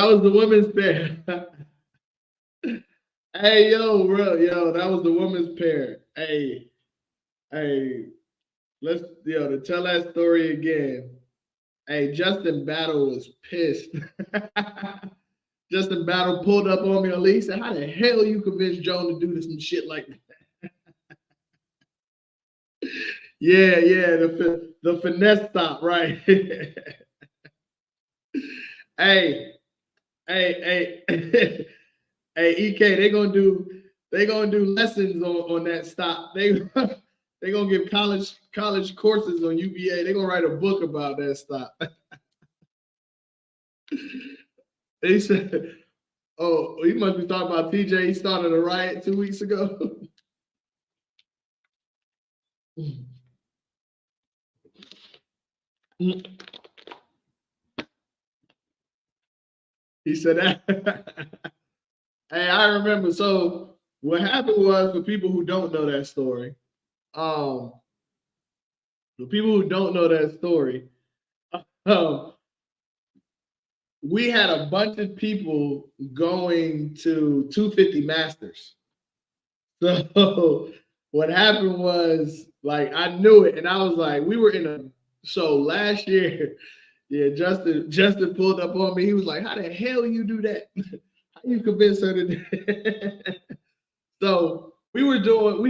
was the women's pair. Hey, yo, that was the women's pair. Hey, let's to tell that story again. Hey, Justin Battle was pissed. Justin Battle pulled up on me on Lee. Said, "How the hell you convinced Joan to do this and shit like that?" Yeah, the finesse stop, right? Hey, hey, hey, EK, they gonna do lessons on that stop. They gonna give college courses on UVA. They gonna write a book about that stop. They said, "Oh, he must be talking about TJ. He started a riot 2 weeks ago." He said that. Hey, I remember. So what happened was, for people who don't know that story, um, the people who don't know that story, um, we had a bunch of people going to 250 Masters. So what happened was, like, I knew it, and I was like, we were in a so last year, yeah, Justin pulled up on me. He was like, "How the hell you do that? How you convince her to do that?" So we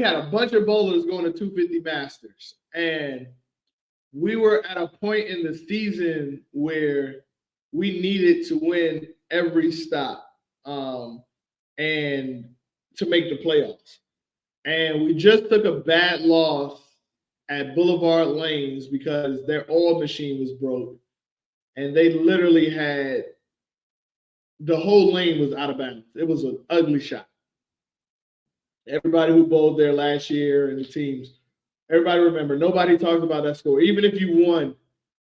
had a bunch of bowlers going to 250 Masters, and we were at a point in the season where we needed to win every stop, and to make the playoffs. And we just took a bad loss at Boulevard Lanes because their oil machine was broke, and they literally had the whole lane was out of bounds. It was an ugly shot. Everybody who bowled there last year and the teams, everybody remember, nobody talks about that score. Even if you won,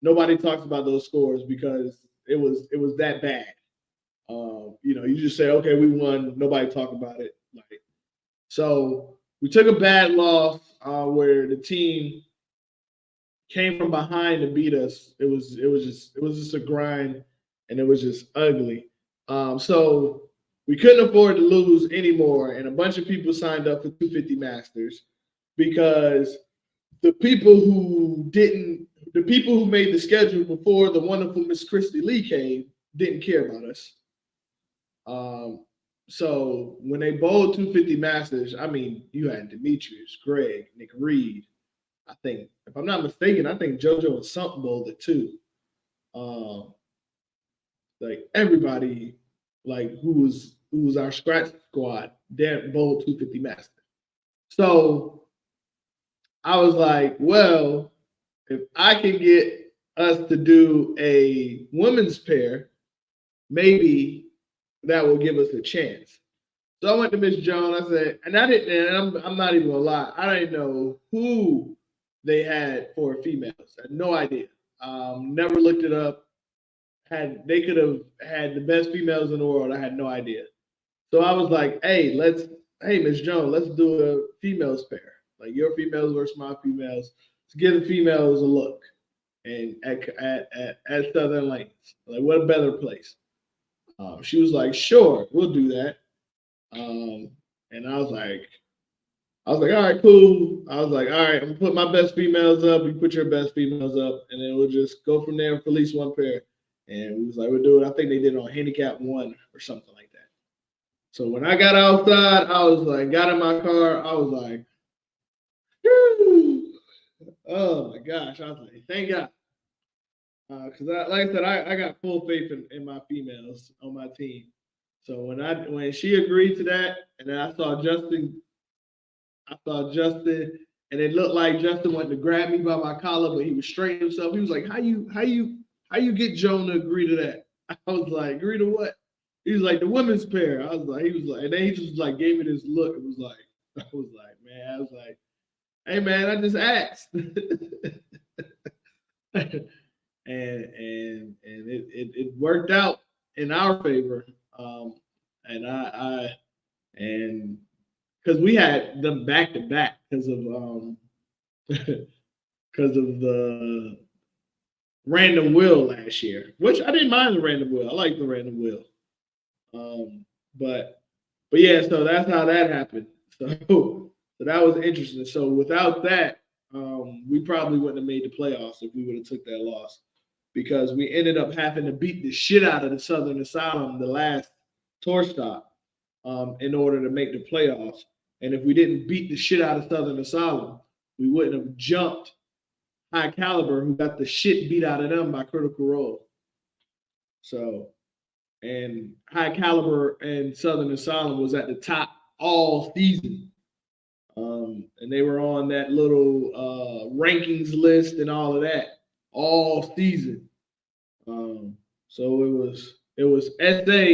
nobody talks about those scores because it was that bad. You just say, okay, we won. Nobody talk about it. Like, so we took a bad loss where the team came from behind to beat us. It was just a grind, and it was just ugly. So we couldn't afford to lose anymore, and a bunch of people signed up for 250 Masters because the people who made the schedule before the wonderful Miss Christy Lee came didn't care about us. So when they bowled 250 Masters, I mean, you had Demetrius, Greg, Nick Reed. I think, if I'm not mistaken, I think JoJo and Sump bowled it too. Um, like everybody, like who was our scratch squad, they bowled 250 Masters. So I was like, well, if I can get us to do a women's pair, maybe that will give us a chance. So I went to Miss Jones. I said, and I didn't, and I'm not even gonna lie, I didn't know who they had for females. I had no idea. Never looked it up. They could have had the best females in the world. I had no idea. So I was like, hey Miss Jones, let's do a females pair. Like your females versus my females. To give the females a look. And at Southern Lanes. Like, what a better place. She was like, sure, we'll do that. Um, and I was like, all right, cool. I was like, all right, I'm gonna put my best females up. You put your best females up, and then we'll just go from there for at least one pair. And we was like, we'll do it. I think they did it on handicap one or something like that. So when I got outside, I was like, got in my car, I was like, "Whew." Oh my gosh, I was like, thank God. Because like I said, I got full faith in my females on my team. So when she agreed to that, and then I saw Justin, and it looked like Justin wanted to grab me by my collar, but he was straightening himself. He was like, "How you get Joan to agree to that?" I was like, "Agree to what?" He was like, "The women's pair." He was like, and then he just like gave me this look. It was like, I was like, man, I was like, "Hey man, I just asked." And it worked out in our favor. And I and because we had them back to back because of because of the random wheel last year, which I didn't mind the random wheel. I like the random wheel. Um, but but yeah, so that's how that happened. So that was interesting. So without that, we probably wouldn't have made the playoffs if we would have took that loss because we ended up having to beat the shit out of the Southern Asylum the last tour stop in order to make the playoffs. And if we didn't beat the shit out of Southern Asylum, we wouldn't have jumped High Caliber, who got the shit beat out of them by Critical Role. So, and High Caliber and Southern Asylum was at the top all season. And they were on that little rankings list and all of that all season. So it was SA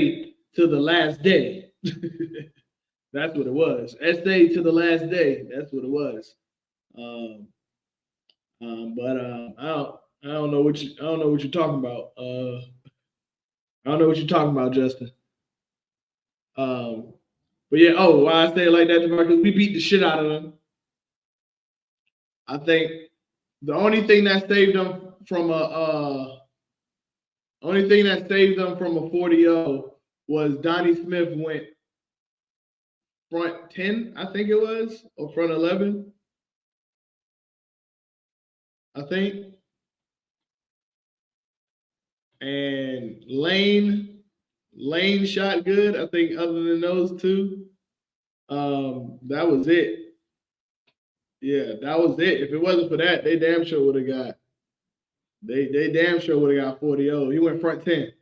to the last day. That's what it was. SA to the last day. That's what it was. I don't know what you're talking about. I don't know what you're talking about, Justin. But yeah, why I say it like that? Because we beat the shit out of them. I think the only thing that saved them from a 40-0 was Donnie Smith went front 10, I think it was, or front 11. I think. And Lane shot good. I think other than those two, that was it. Yeah, that was it. If it wasn't for that, they damn sure would have got. They damn sure would have got 40-0. He went front 10.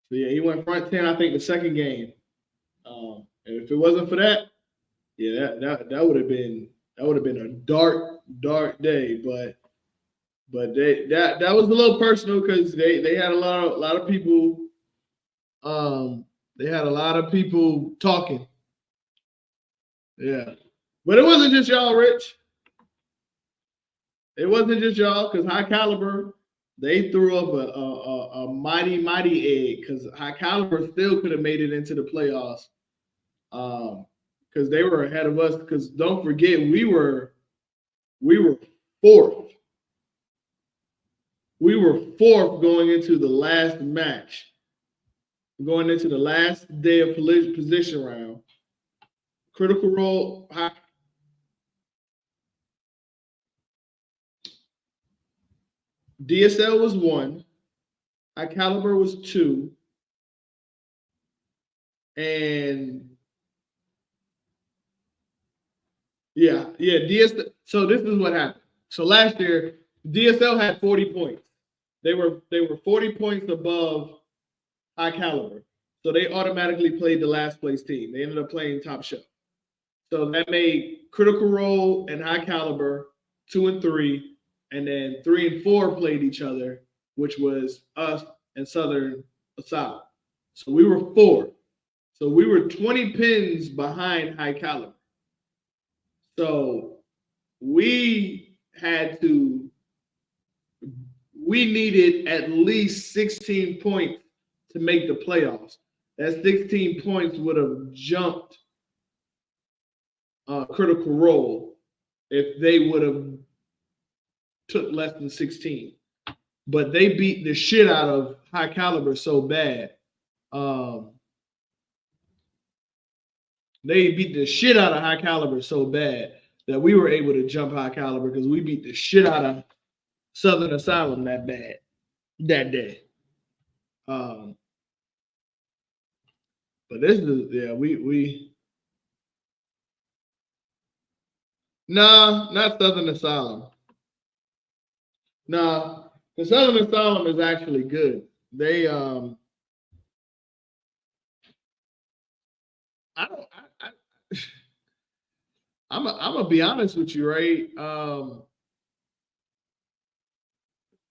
So yeah, he went front 10. I think the second game. And if it wasn't for that, yeah, that would have been a dark day. But that was a little personal because they had a lot of people. They had a lot of people talking. Yeah. But it wasn't just y'all, Rich. It wasn't just y'all, because High Caliber, they threw up a mighty egg, because High Caliber still could have made it into the playoffs. Because they were ahead of us. Because don't forget, we were fourth. We were fourth going into the last match. Going into the last day of position round. Critical Role, DSL was 1, High Caliber was 2, and DSL. So this is what happened. So last year, DSL had 40 points. They were 40 points above High Caliber, so they automatically played the last place team. They ended up playing Top Shelf. So that made Critical Role and High Caliber 2 and 3. And then 3 and 4 played each other, which was us and Southern Asylum. So we were 4. So we were 20 pins behind High Caliber. So we needed at least 16 points to make the playoffs. That 16 points would have jumped Critical Role if they would have took less than 16, but they beat the shit out of High Caliber so bad. They beat the shit out of High Caliber so bad that we were able to jump High Caliber because we beat the shit out of Southern Asylum that day. But this is we. Nah, not Southern Asylum. No, the Southern Asylum is actually good. They I'm gonna be honest with you, right?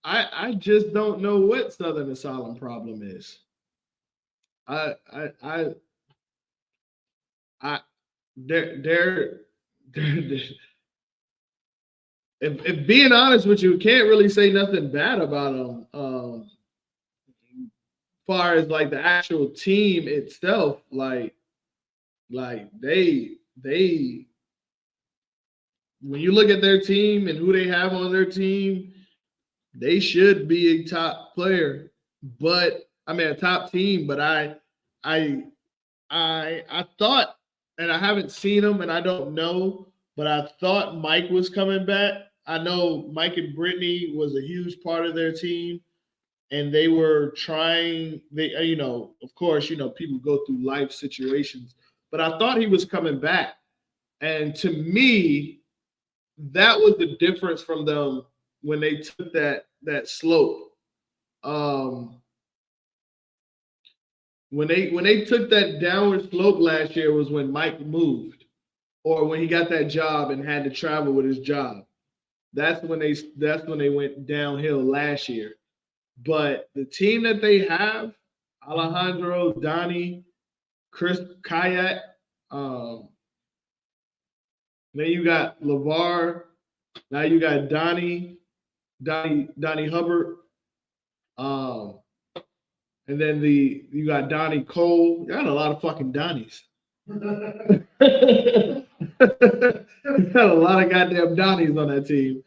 I just don't know what Southern Asylum problem is. They're if being honest with you, can't really say nothing bad about them. Far as like the actual team itself, like they when you look at their team and who they have on their team, they should be a top player. But I mean a top team. But I thought, and I haven't seen them, and I don't know, but I thought Mike was coming back. I know Mike and Brittany was a huge part of their team, and they were trying. They, of course, people go through life situations, but I thought he was coming back. And to me, that was the difference from them when they took that slope. When they took that downward slope last year was when Mike moved, or when he got that job and had to travel with his job. That's when they went downhill last year. But the team that they have, Alejandro, Donnie, Chris Kayak, then you got LeVar, now you got Donnie Hubbard, and then you got Donnie Cole. You got a lot of fucking Donnies. You got a lot of goddamn Donnies on that team.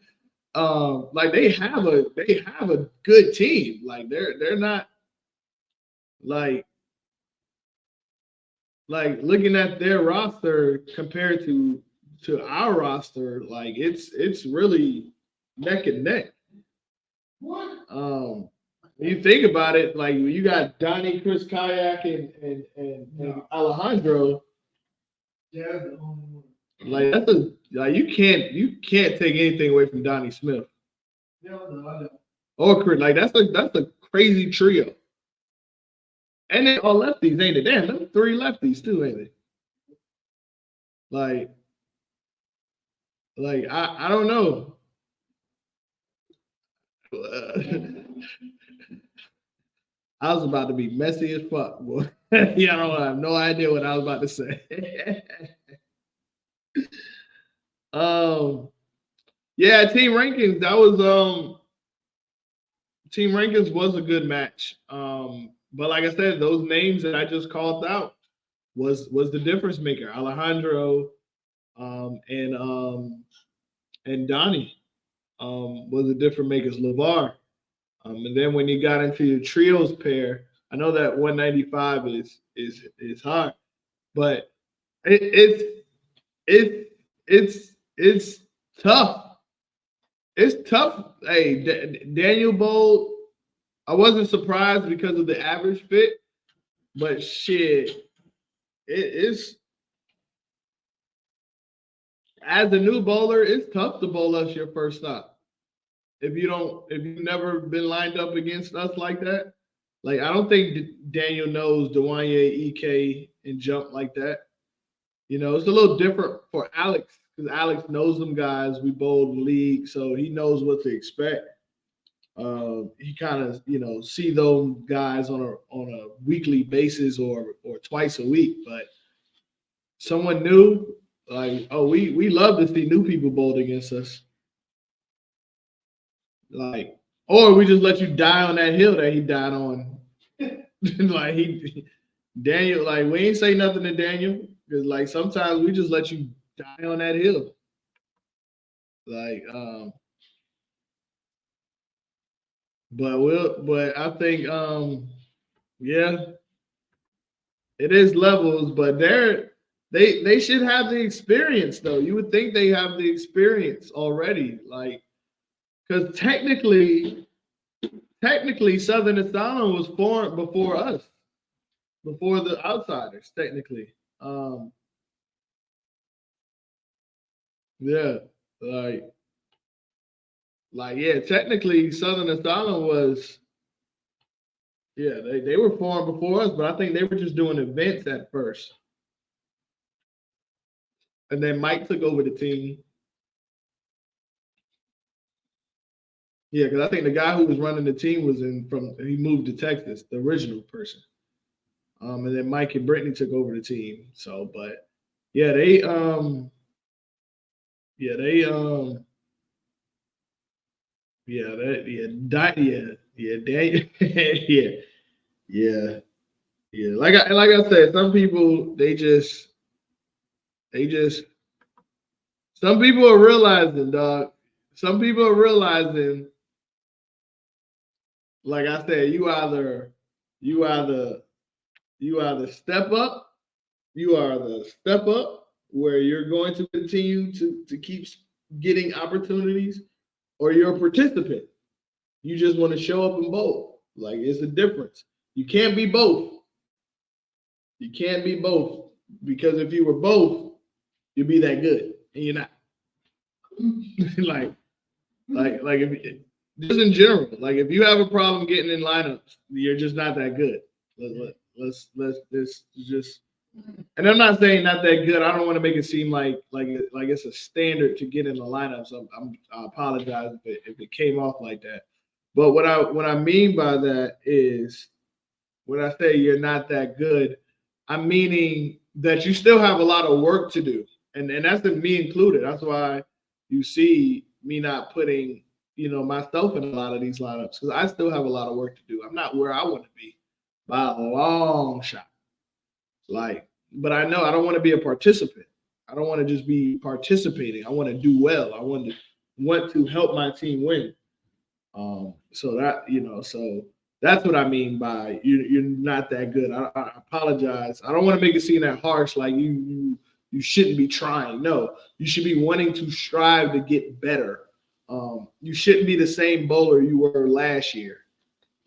Like they have a good team. Like they're not like looking at their roster compared to our roster, like it's really neck and neck. What? When you think about it, like you got Donnie, Chris Kayak, and Alejandro. Yeah, the only one. Like you can't take anything away from Donnie Smith No. or Chris. Like that's a crazy trio. And they all lefties, ain't it? Damn, them 3 lefties too, ain't it? Like I don't know. I was about to be messy as fuck, boy. Yeah, I have no idea what I was about to say. Yeah, team rankings. That was team rankings was a good match. But like I said, those names that I just called out was the difference maker. Alejandro, and Donnie was the difference makers. LeVar, and then when you got into your trios pair, I know that 195 is hard, but it's tough. It's tough. Hey, Daniel Bold, I wasn't surprised because of the average fit, but shit, it's as a new bowler, it's tough to bowl us your first stop. If you've never been lined up against us like that, like I don't think Daniel knows Dwanye, EK, and jump like that. You know, it's a little different for Alex because Alex knows them guys. We bowled the league, so he knows what to expect. He kind of see those guys on a weekly basis or twice a week. But someone new, like we love to see new people bowled against us. Like, or we just let you die on that hill that he died on. Like Daniel, like we ain't say nothing to Daniel because like sometimes we just let you die on that hill. Like, but I think, yeah, it is levels, but they should have the experience though. You would think they have the experience already, like, because technically, Southern Asylum was formed before us, before the outsiders, technically. Yeah, like yeah, technically Southern Asylum was, yeah, they were formed before us, but I think they were just doing events at first. And then Mike took over the team. Yeah, because I think the guy who was running the team he moved to Texas, the original person. And then Mike and Brittany took over the team. So, but yeah, Daniel, yeah. Like I said, some people some people are realizing, dog. Some people are realizing, like I said, you either step up, where you're going to continue to keep getting opportunities, or you're a participant. You just want to show up and bowl. Like it's a difference. You can't be both. You can't be both because if you were both, you'd be that good, and you're not. like if just in general, like if you have a problem getting in lineups, you're just not that good. Let's just. And I'm not saying not that good. I don't want to make it seem like it's a standard to get in the lineups. I apologize if it came off like that. But what I mean by that is when I say you're not that good, I'm meaning that you still have a lot of work to do, and that's me included. That's why you see me not putting myself in a lot of these lineups because I still have a lot of work to do. I'm not where I want to be by a long shot. Like, but I know I don't want to be a participant. I don't want to just be participating. I want to do well. I want to help my team win. So that's what I mean by you're not that good. I apologize. I don't want to make it seem that harsh, like you shouldn't be trying. No, you should be wanting to strive to get better. You shouldn't be the same bowler you were last year.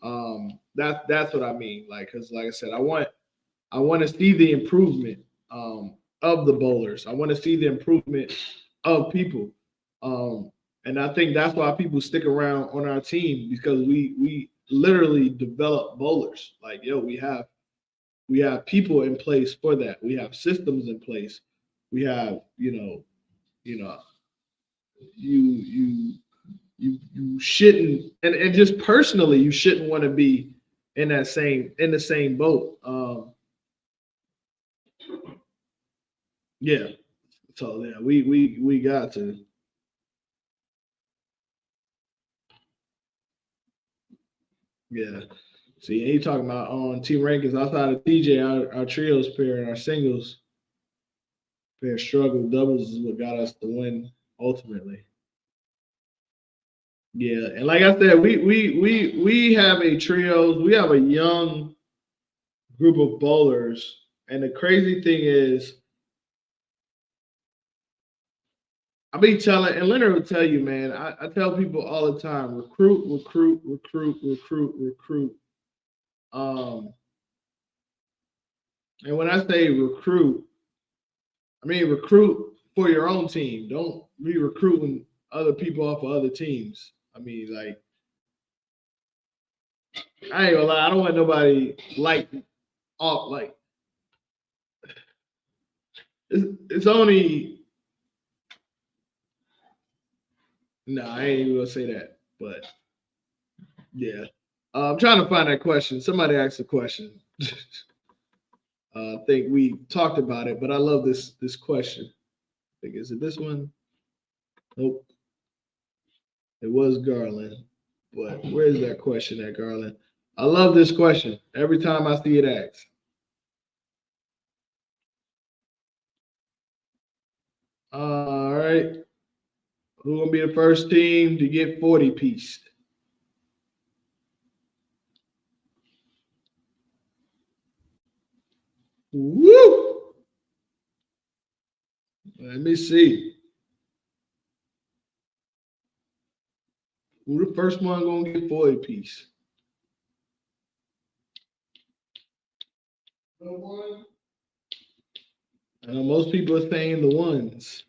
That's what I mean. Like, because like I said, I want to see the improvement of the bowlers. I want to see the improvement of people. And I think that's why people stick around on our team because we literally develop bowlers. Like, we have people in place for that. We have systems in place. We have, you shouldn't and just personally you shouldn't want to be in the same boat. Yeah. So yeah, we got to. Yeah. See, he talking about on team rankings outside of TJ, our trios pair and our singles pair struggle. Doubles is what got us the win ultimately. Yeah, and like I said, we have a trios. We have a young group of bowlers, and the crazy thing is, I be telling, and Leonard will tell you, man. I tell people all the time: recruit, recruit, recruit, recruit, recruit. Um, and when I say recruit, I mean recruit for your own team. Don't be recruiting other people off of other teams. I mean, like, I ain't gonna lie. I don't want nobody like off like it's only no, I ain't even gonna say that. But yeah, I'm trying to find that question. Somebody asked a question. I think we talked about it, but I love this question. I think is it this one? Nope, it was Garland. But where is that question at Garland? I love this question. Every time I see it asked. All right. Who gonna be the first team to get 40 piece? Woo! Let me see. Who the first one gonna get 40 piece? No one. I know most people are saying the ones.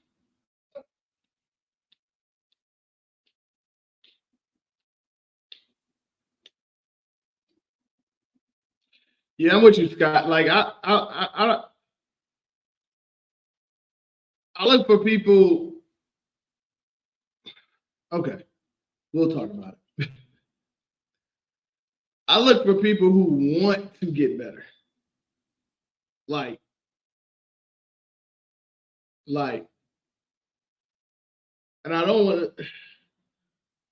Yeah, I'm with you, Scott. Like I look for people. Okay, we'll talk about it. I look for people who want to get better. Like, like, and I don't want to.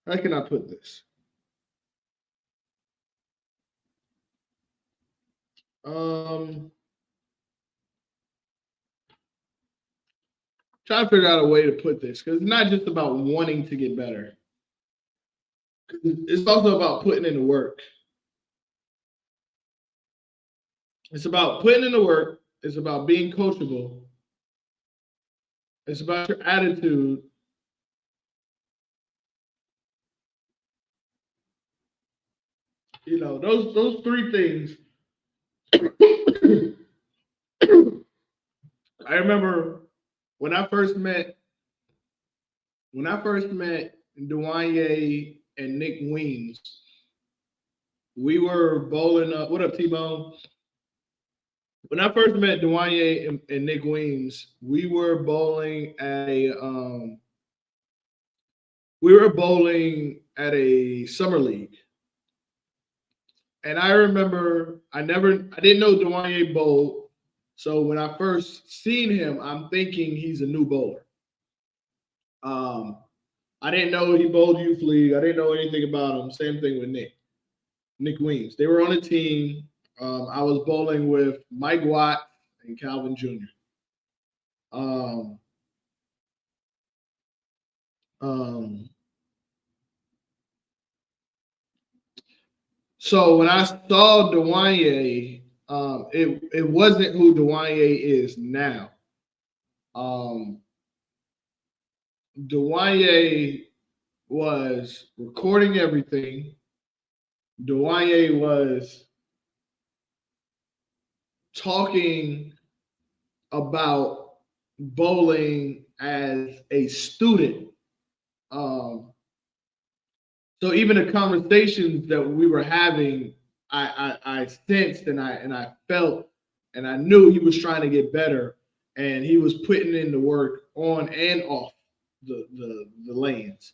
How can I put this? Um, Try to figure out a way to put this because it's not just about wanting to get better. It's also about putting in the work. It's about putting in the work. It's about being coachable. It's about your attitude. Those three things. I remember when I first met when I first met Dwanye and Nick Weems, we were bowling up. What up, T-Bone? When I first met Dwanye and Nick Weems, we were bowling at a summer league. And I remember I didn't know Dwanye bowled. So when I first seen him, I'm thinking he's a new bowler. I didn't know he bowled youth league. I didn't know anything about him. Same thing with Nick Weems. They were on a team. I was bowling with Mike Watt and Calvin Jr. Um, so when I saw Dwanye, it wasn't who Dwanye is now. Dwanye was recording everything. Dwanye was talking about bowling as a student. So even the conversations that we were having, I sensed and I felt and I knew he was trying to get better, and he was putting in the work on and off the lanes.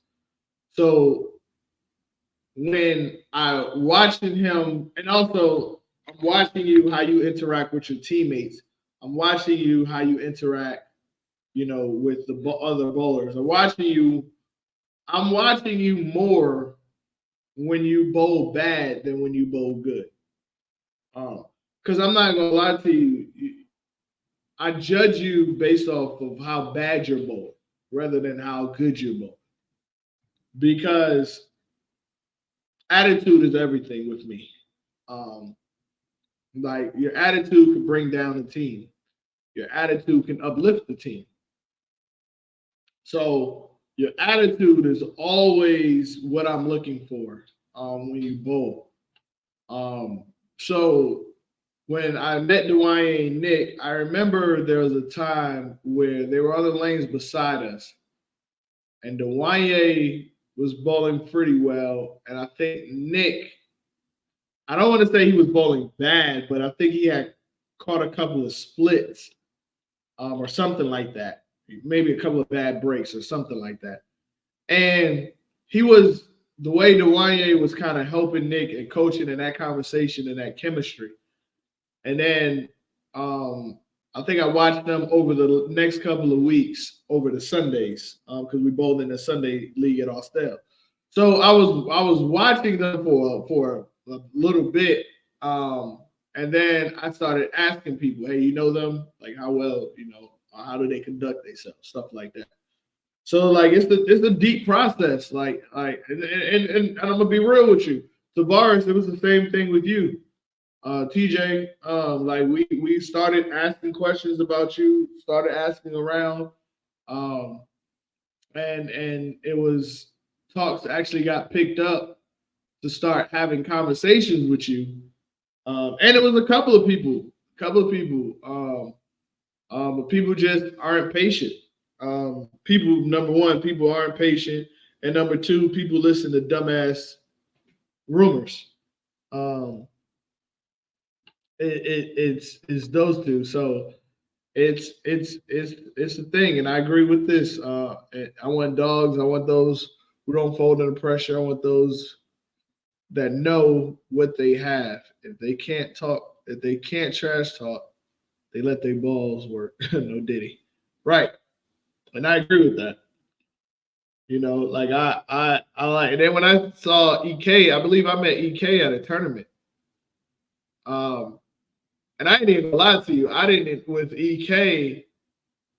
So when I watching him, and also I'm watching you how you interact with your teammates. I'm watching you how you interact, with the other bowlers. I'm watching you more when you bowl bad than when you bowl good. Because I'm not gonna lie to you, I judge you based off of how bad you're bowling rather than how good you're bowling. Because attitude is everything with me. Like your attitude can bring down the team. Your attitude can uplift the team. So your attitude is always what I'm looking for when you bowl. So when I met Dwanye and Nick, I remember there was a time where there were other lanes beside us, and Dwanye was bowling pretty well, and I think Nick, I don't want to say he was bowling bad, but I think he had caught a couple of splits or something like that. Maybe a couple of bad breaks or something like that. And the way Dwanye was kind of helping Nick and coaching in that conversation and that chemistry. And then I think I watched them over the next couple of weeks over the Sundays because we bowled in the Sunday league at Austell. So I was watching them for a little bit, and then I started asking people, "Hey, you know them? Like how well, how do they conduct themselves? Stuff like that." So like it's a deep process. Like and I'm gonna be real with you, Tavares. It was the same thing with you. TJ, like we started asking questions about you, started asking around, and it was talks actually got picked up to start having conversations with you, and it was a couple of people, but people just aren't patient. People, number one, people aren't patient, and number two, people listen to dumbass rumors. It's those two. So it's the thing, and I agree with this. I want dogs. I want those who don't fold under pressure. I want those that know what they have. If they can't talk, if they can't trash talk, they let their balls work. No Diddy, right? And I agree with that. Like I like. And then when I saw EK, I believe I met EK at a tournament. And I ain't even gonna lie to you. I didn't with EK.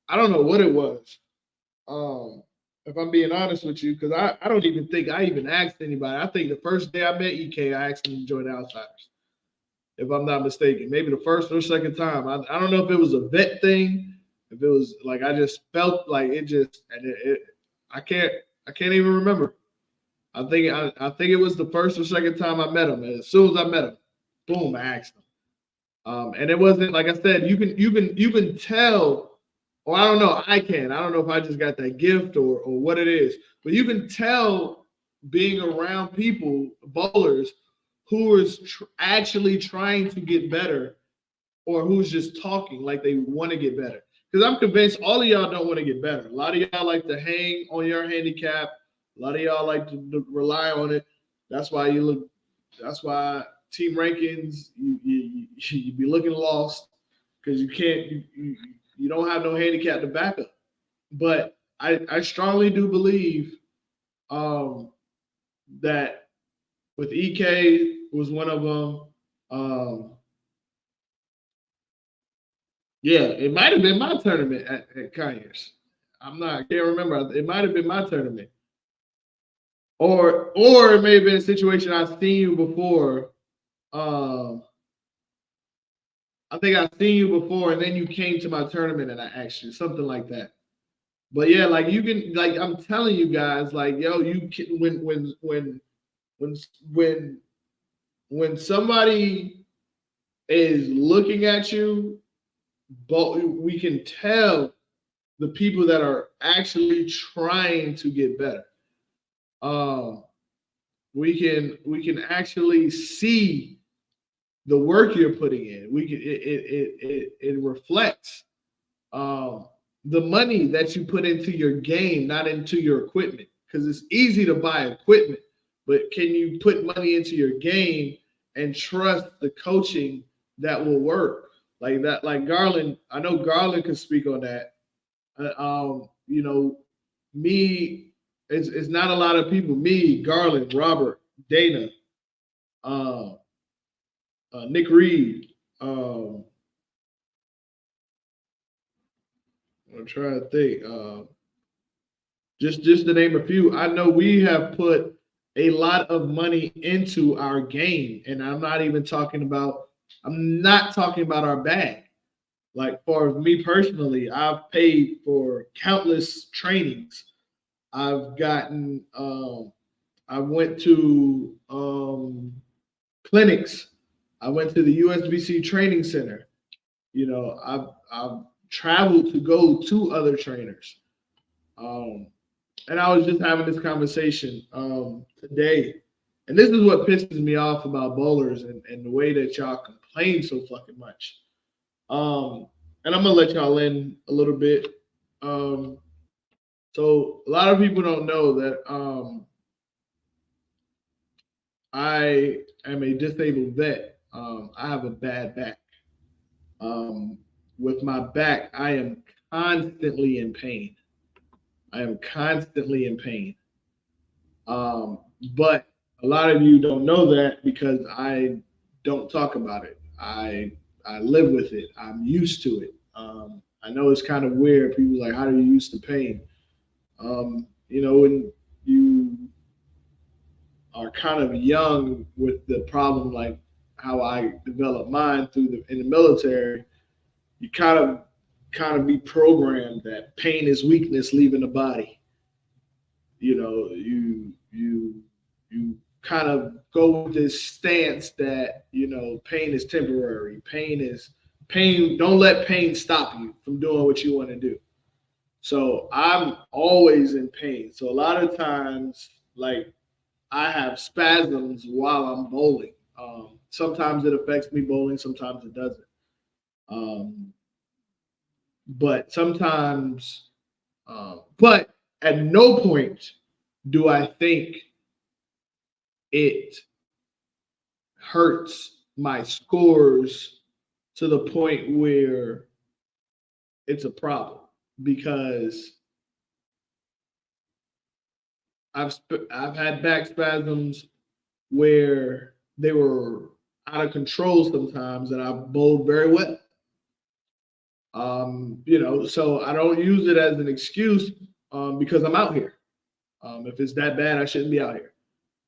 I don't know what it was. If I'm being honest with you, because I don't even think I even asked anybody. I think the first day I met EK, I asked him to join the Outsiders. If I'm not mistaken, maybe the first or second time. I don't know if it was a vet thing. If it was like I just felt like it just and I can't even remember. I think it was the first or second time I met him. And as soon as I met him, boom, I asked him. And it wasn't like I said. You can tell or I don't know, I can. I don't know if I just got that gift or what it is, but you can tell being around people, bowlers, who is actually trying to get better or who's just talking like they want to get better. Because I'm convinced all of y'all don't want to get better. A lot of y'all like to hang on your handicap. A lot of y'all like to rely on it. That's why you look. That's why team rankings you be looking lost because you can't you don't have no handicap to back up. But I strongly do believe that with EK was one of them. Yeah, it might have been my tournament at Conyers. I can't remember. It might have been my tournament. Or it may have been a situation I've seen you before. I think I've seen you before, and then you came to my tournament and I asked you something like that. But yeah, like you can, like I'm telling you guys, like yo, you can when when somebody is looking at you, but we can tell the people that are actually trying to get better. Um, we can actually see the work you're putting in. We can it reflects the money that you put into your game, not into your equipment. Because it's easy to buy equipment, but can you put money into your game and trust the coaching that will work? Like that, like Garland. I know Garland can speak on that. You know, me, it's not a lot of people. Me, Garland, Robert, Dana, uh, Nick Reed. I'm trying to think. Just to name a few. I know we have put a lot of money into our game, and I'm not even talking about. I'm not talking about our bag. Like for me personally, I've paid for countless trainings. I've gotten. I went to clinics. I went to the USBC training center. You know, I've traveled to go to other trainers. Um, and I was just having this conversation today. And this is what pisses me off about bowlers and the way that y'all complain so fucking much. And I'm gonna let y'all in a little bit. Um, so a lot of people don't know that I am a disabled vet. I have a bad back. Um, with my back, I am constantly in pain. I am constantly in pain. But a lot of you don't know that because I don't talk about it. I live with it. I'm used to it. I know it's kind of weird. People like, how do you used to pain? You know, when you are kind of young with the problem, like how I developed mine through in the military, you kind of be programmed that pain is weakness leaving the body. You know, you kind of go with this stance that pain is temporary. Pain. Don't let pain stop you from doing what you want to do. So I'm always in pain. So a lot of times, like I have spasms while I'm bowling. Sometimes it affects me bowling, sometimes it doesn't. Um, but sometimes, but at no point do I think it hurts my scores to the point where it's a problem because I've had back spasms where they were out of control sometimes, and I've bowled very well. So I don't use it as an excuse because I'm out here. If it's that bad, I shouldn't be out here.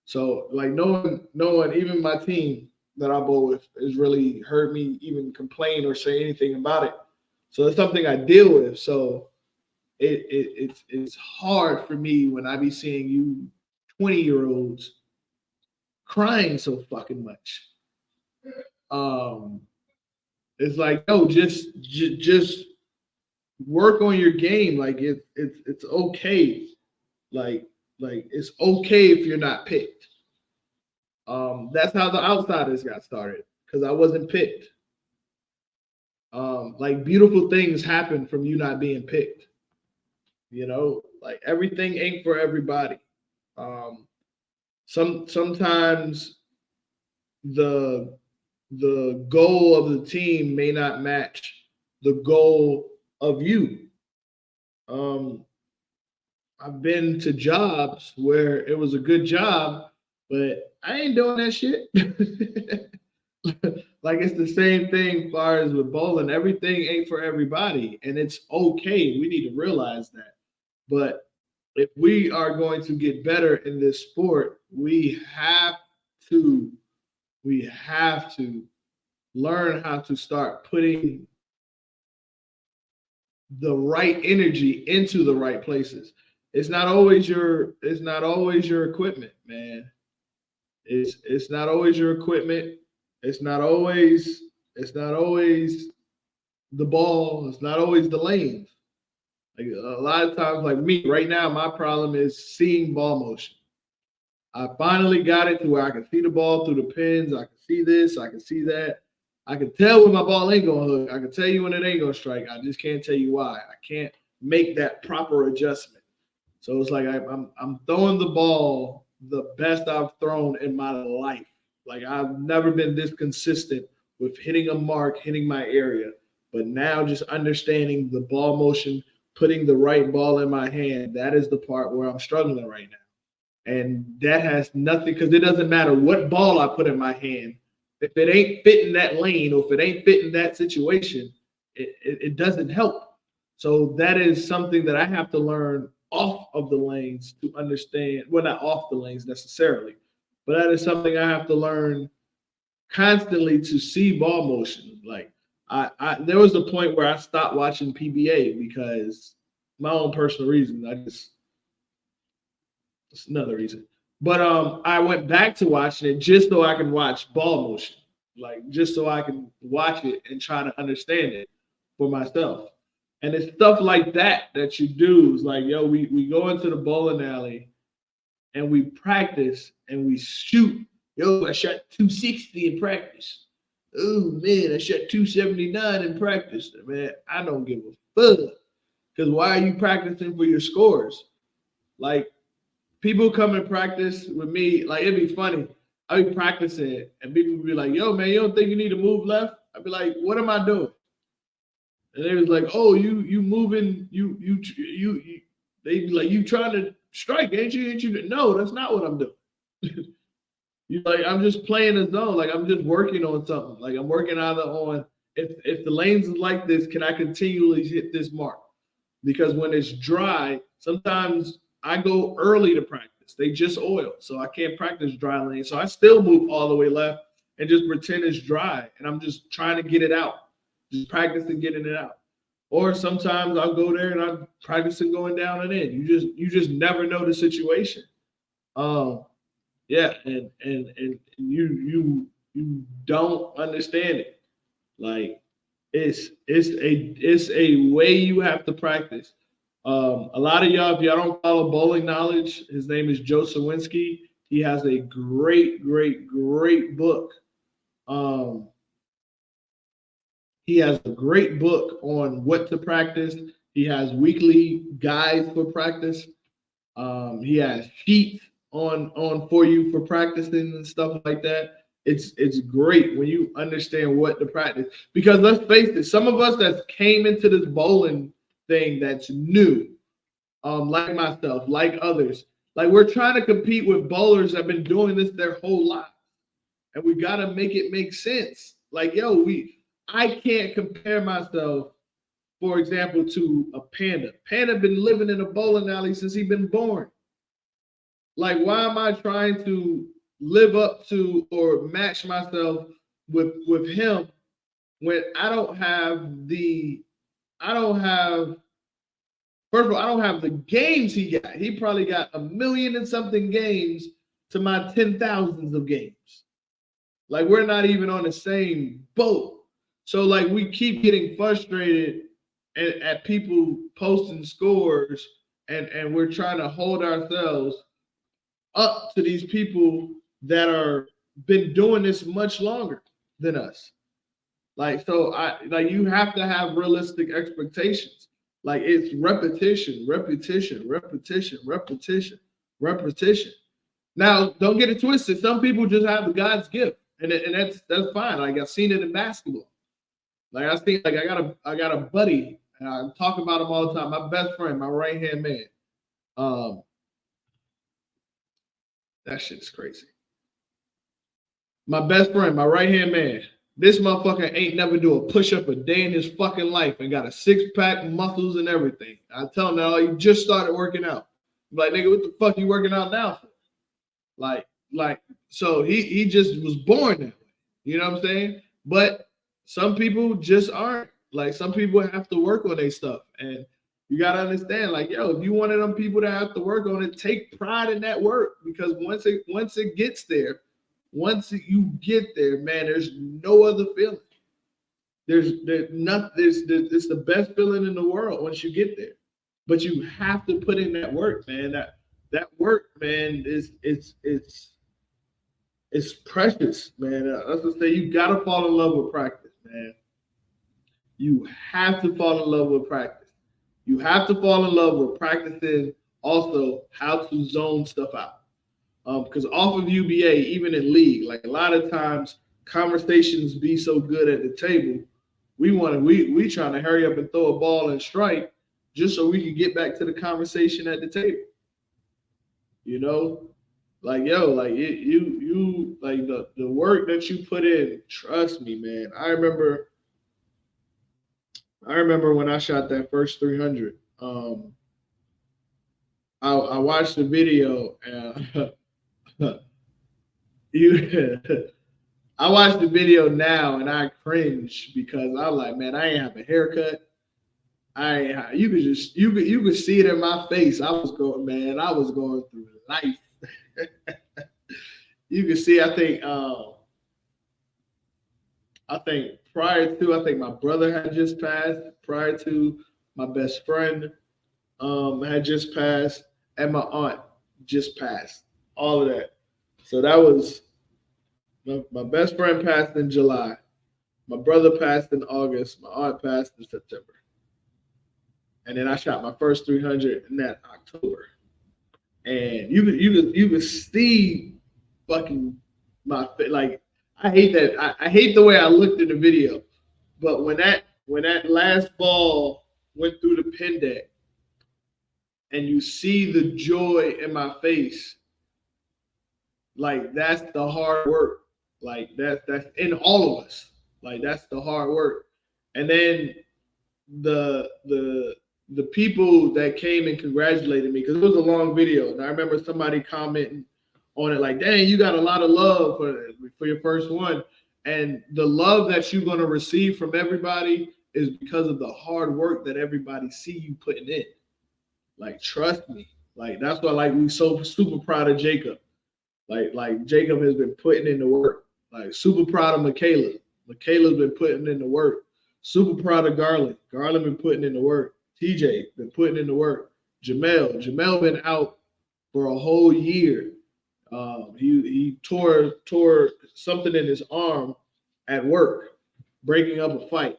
So like no one, even my team that I bowl with, has really heard me even complain or say anything about it. So it's something I deal with. So it's hard for me when I be seeing you 20-year-olds crying so fucking much. Um, it's like, no, just work on your game. Like it's okay. Like it's okay if you're not picked. That's how the Outsiders got started because I wasn't picked. Like beautiful things happen from you not being picked. Like everything ain't for everybody. Um, sometimes the the goal of the team may not match the goal of you. Um, I've been to jobs where it was a good job, but I ain't doing that shit. Like it's the same thing as far as with bowling. Everything ain't for everybody, and it's okay. We need to realize that. But if we are going to get better in this sport, to we have to learn how to start putting the right energy into the right places. It's not always your equipment, man. It's not always your equipment. It's not always the ball. It's not always the lanes. Like a lot of times, like me right now, my problem is seeing ball motion. I finally got it to where I can see the ball through the pins. I can see this. I can see that. I can tell when my ball ain't gonna hook. I can tell you when it ain't gonna strike. I just can't tell you why. I can't make that proper adjustment. So it's like I'm throwing the ball the best I've thrown in my life. Like I've never been this consistent with hitting a mark, hitting my area. But now just understanding the ball motion, putting the right ball in my hand, that is the part where I'm struggling right now. And that has nothing because it doesn't matter what ball I put in my hand. If it ain't fitting that lane or if it ain't fitting that situation, it doesn't help. So that is something that I have to learn off of the lanes to understand. Well, not off the lanes necessarily, but that is something I have to learn constantly to see ball motion. Like I there was a point where I stopped watching PBA because my own personal reasons. It's another reason. But I went back to watching it just so I can watch ball motion, like just so I can watch it and try to understand it for myself. And it's stuff like that that you do. It's like, yo, we go into the bowling alley and we practice and we shoot. Yo, I shot 260 in practice. Oh man, I shot 279 in practice. Man, I don't give a fuck. Because why are you practicing for your scores? Like people come and practice with me, like it'd be funny. I'd be practicing and people would be like, yo, man, you don't think you need to move left? I'd be like, what am I doing? And they was like, oh, you moving, you they be like, you trying to strike, ain't you? Ain't you? No, that's not what I'm doing. You like, I'm just playing a zone, like I'm just working on something. Like I'm working either on if the lanes is like this, can I continually hit this mark? Because when it's dry, sometimes I go early to practice. They just oil, so I can't practice dry lane. So I still move all the way left and just pretend it's dry, and I'm just trying to get it out, just practicing getting it out. Or sometimes I'll go there and I'm practicing going down and in. You just never know the situation. Um, yeah, and you don't understand it. Like it's a way you have to practice. A lot of y'all, if y'all don't follow Bowling Knowledge, his name is Joe Sawinski. He has a great book. Um, he has a great book on what to practice. He has weekly guides for practice. He has sheets on for you for practicing and stuff like that. It's great when you understand what to practice. Because let's face it, some of us that came into this bowling thing that's new, like myself, like others, like we're trying to compete with bowlers that have been doing this their whole life, and we got to make it make sense. Like, yo, I can't compare myself, for example, to a Panda. Panda been living in a bowling alley since he been born. Like, why am I trying to live up to or match myself with him when I don't have first of all, I don't have the games he got. He probably got a million and something games to my 10,000s of games. Like we're not even on the same boat. So like we keep getting frustrated at people posting scores, and we're trying to hold ourselves up to these people that are been doing this much longer than us. Like, so you have to have realistic expectations. Like, it's repetition, repetition, repetition, repetition, repetition. Now, don't get it twisted. Some people just have the God's gift, and that's fine. Like, I've seen it in basketball. Like, I got a buddy, and I talk about him all the time. My best friend, my right hand man. Um, that shit is crazy. My best friend, my right hand man. This motherfucker ain't never do a push up a day in his fucking life and got a 6-pack, muscles and everything. I tell him that, oh, you just started working out. I'm like, nigga, what the fuck you working out now for? So he just was born that way. You know what I'm saying? But some people just aren't. Like, some people have to work on their stuff. And you gotta understand, like, yo, if you one of them people that have to work on it, take pride in that work. Because once it gets there, once you get there, man, there's no other feeling. There's nothing. It's the best feeling in the world once you get there. But you have to put in that work, man. That work, man, it's precious, man. I was gonna say, you gotta fall in love with practice, man. You have to fall in love with practice. You have to fall in love with practicing also how to zone stuff out. Because off of UBA, even in league, like, a lot of times conversations be so good at the table, we trying to hurry up and throw a ball and strike just so we can get back to the conversation at the table. You know, like, yo, like, you like the work that you put in. Trust me, man. I remember when I shot that first 300. I watched the video and. I watched the video now and I cringe because I'm like, man, I ain't have a haircut. You could see it in my face. I was going through life. You could see, I think prior to, I think my brother had just passed, prior to my best friend had just passed, and my aunt just passed. All of that. So that was my best friend passed in July. My brother passed in August. My aunt passed in September. And then I shot my first 300 in that October. And you could see fucking my, like, I hate that. I hate the way I looked in the video. But when that last ball went through the pin deck and you see the joy in my face, like, that's the hard work. Like, that's in all of us. Like, that's the hard work. And then the people that came and congratulated me, because it was a long video, and I remember somebody commenting on it like, dang, you got a lot of love for your first one. And the love that you're going to receive from everybody is because of the hard work that everybody see you putting in. Like, trust me. Like, that's why, like, we so super proud of Jacob. Like Jacob has been putting in the work. Like, super proud of Michaela. Michaela's been putting in the work. Super proud of Garland. Garland been putting in the work. TJ been putting in the work. Jamel been out for a whole year. He tore something in his arm at work, breaking up a fight,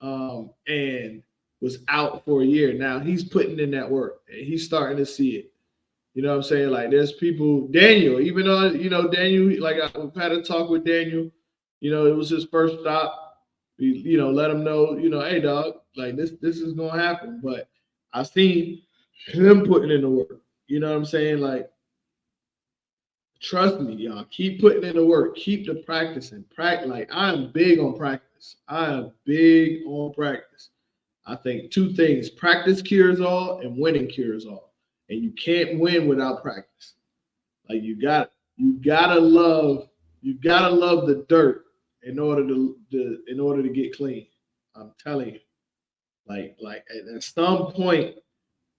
and was out for a year. Now he's putting in that work, and he's starting to see it. You know what I'm saying? Like, there's people, Daniel, even though, Daniel, like, I've had a talk with Daniel, it was his first stop. We, let him know, hey, dog, like, this is going to happen. But I've seen him putting in the work. You know what I'm saying? Like, trust me, y'all, keep putting in the work. Keep the practicing. Like, I'm big on practice. I am big on practice. I think two things: practice cures all, and winning cures all. And you can't win without practice. Like, you gotta love the dirt in order to get clean. I'm telling you. Like at some point,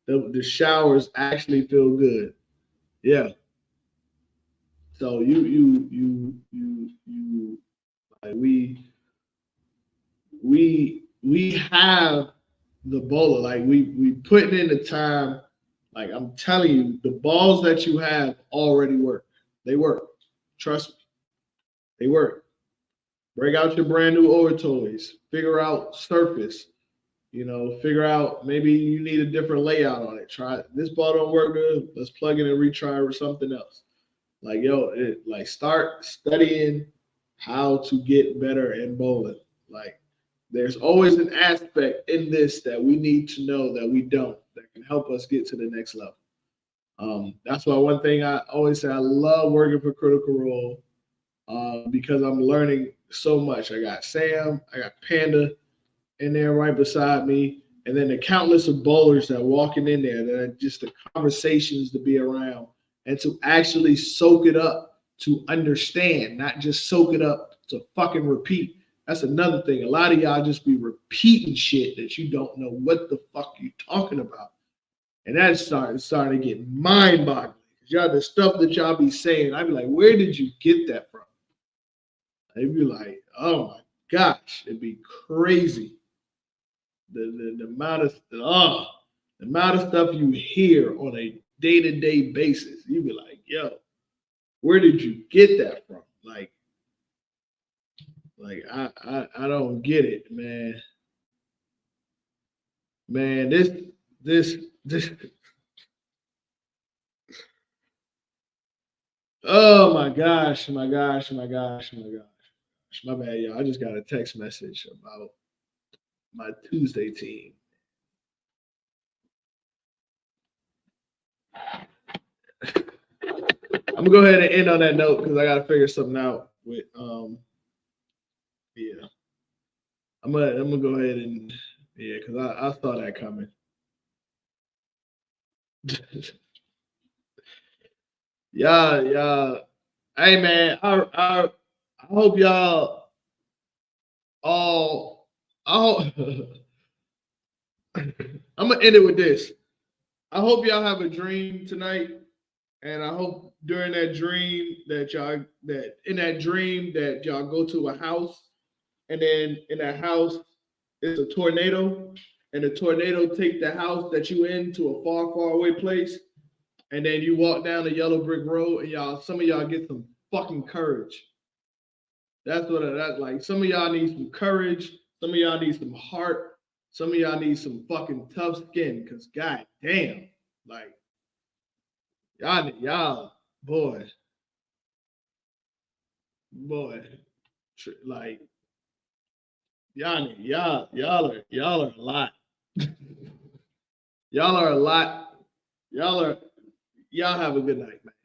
the showers actually feel good. Yeah. So you like we have the bowler. Like we putting in the time. Like I'm telling you, the balls that you have already work. They work. Trust me, they work. Break out your brand new Oratoys. Figure out surface. Figure out maybe you need a different layout on it. Try this ball don't work good. Let's plug it and retry with something else. Like start studying how to get better in bowling. Like there's always an aspect in this that we need to know that we don't that can help us get to the next level. That's why one thing I always say I love working for Critical Role because I'm learning so much. I got Sam, I got Panda in there right beside me, and then the countless of bowlers that are walking in there. That are just the conversations to be around and to actually soak it up, to understand, not just soak it up to fucking repeat. That's another thing. A lot of y'all just be repeating shit that you don't know what the fuck you talking about. And that's starting to get mind-boggling. Y'all, the stuff that y'all be saying, I'd be like, where did you get that from? They'd be like, oh my gosh, it'd be crazy. The amount of stuff you hear on a day-to-day basis, you be like, yo, where did you get that from? Like I don't get it, man. Man, this oh my gosh. My bad, y'all. I just got a text message about my Tuesday team. I'm gonna go ahead and end on that note because I gotta figure something out with yeah. I'm gonna go ahead and because I saw that coming. Yeah. Hey man, I hope y'all all I'm gonna end it with this. I hope y'all have a dream tonight. And I hope during that dream that y'all go to a house, and then in that house it's a tornado, and the tornado take the house that you in to a far, far away place, and then you walk down the yellow brick road, and some of y'all get some fucking courage. That's what that's like. Some of y'all need some courage. Some of y'all need some heart. Some of y'all need some fucking tough skin. Cause god damn, like. Y'all, boy, like y'all are a lot. Y'all are a lot. Y'all have a good night, man.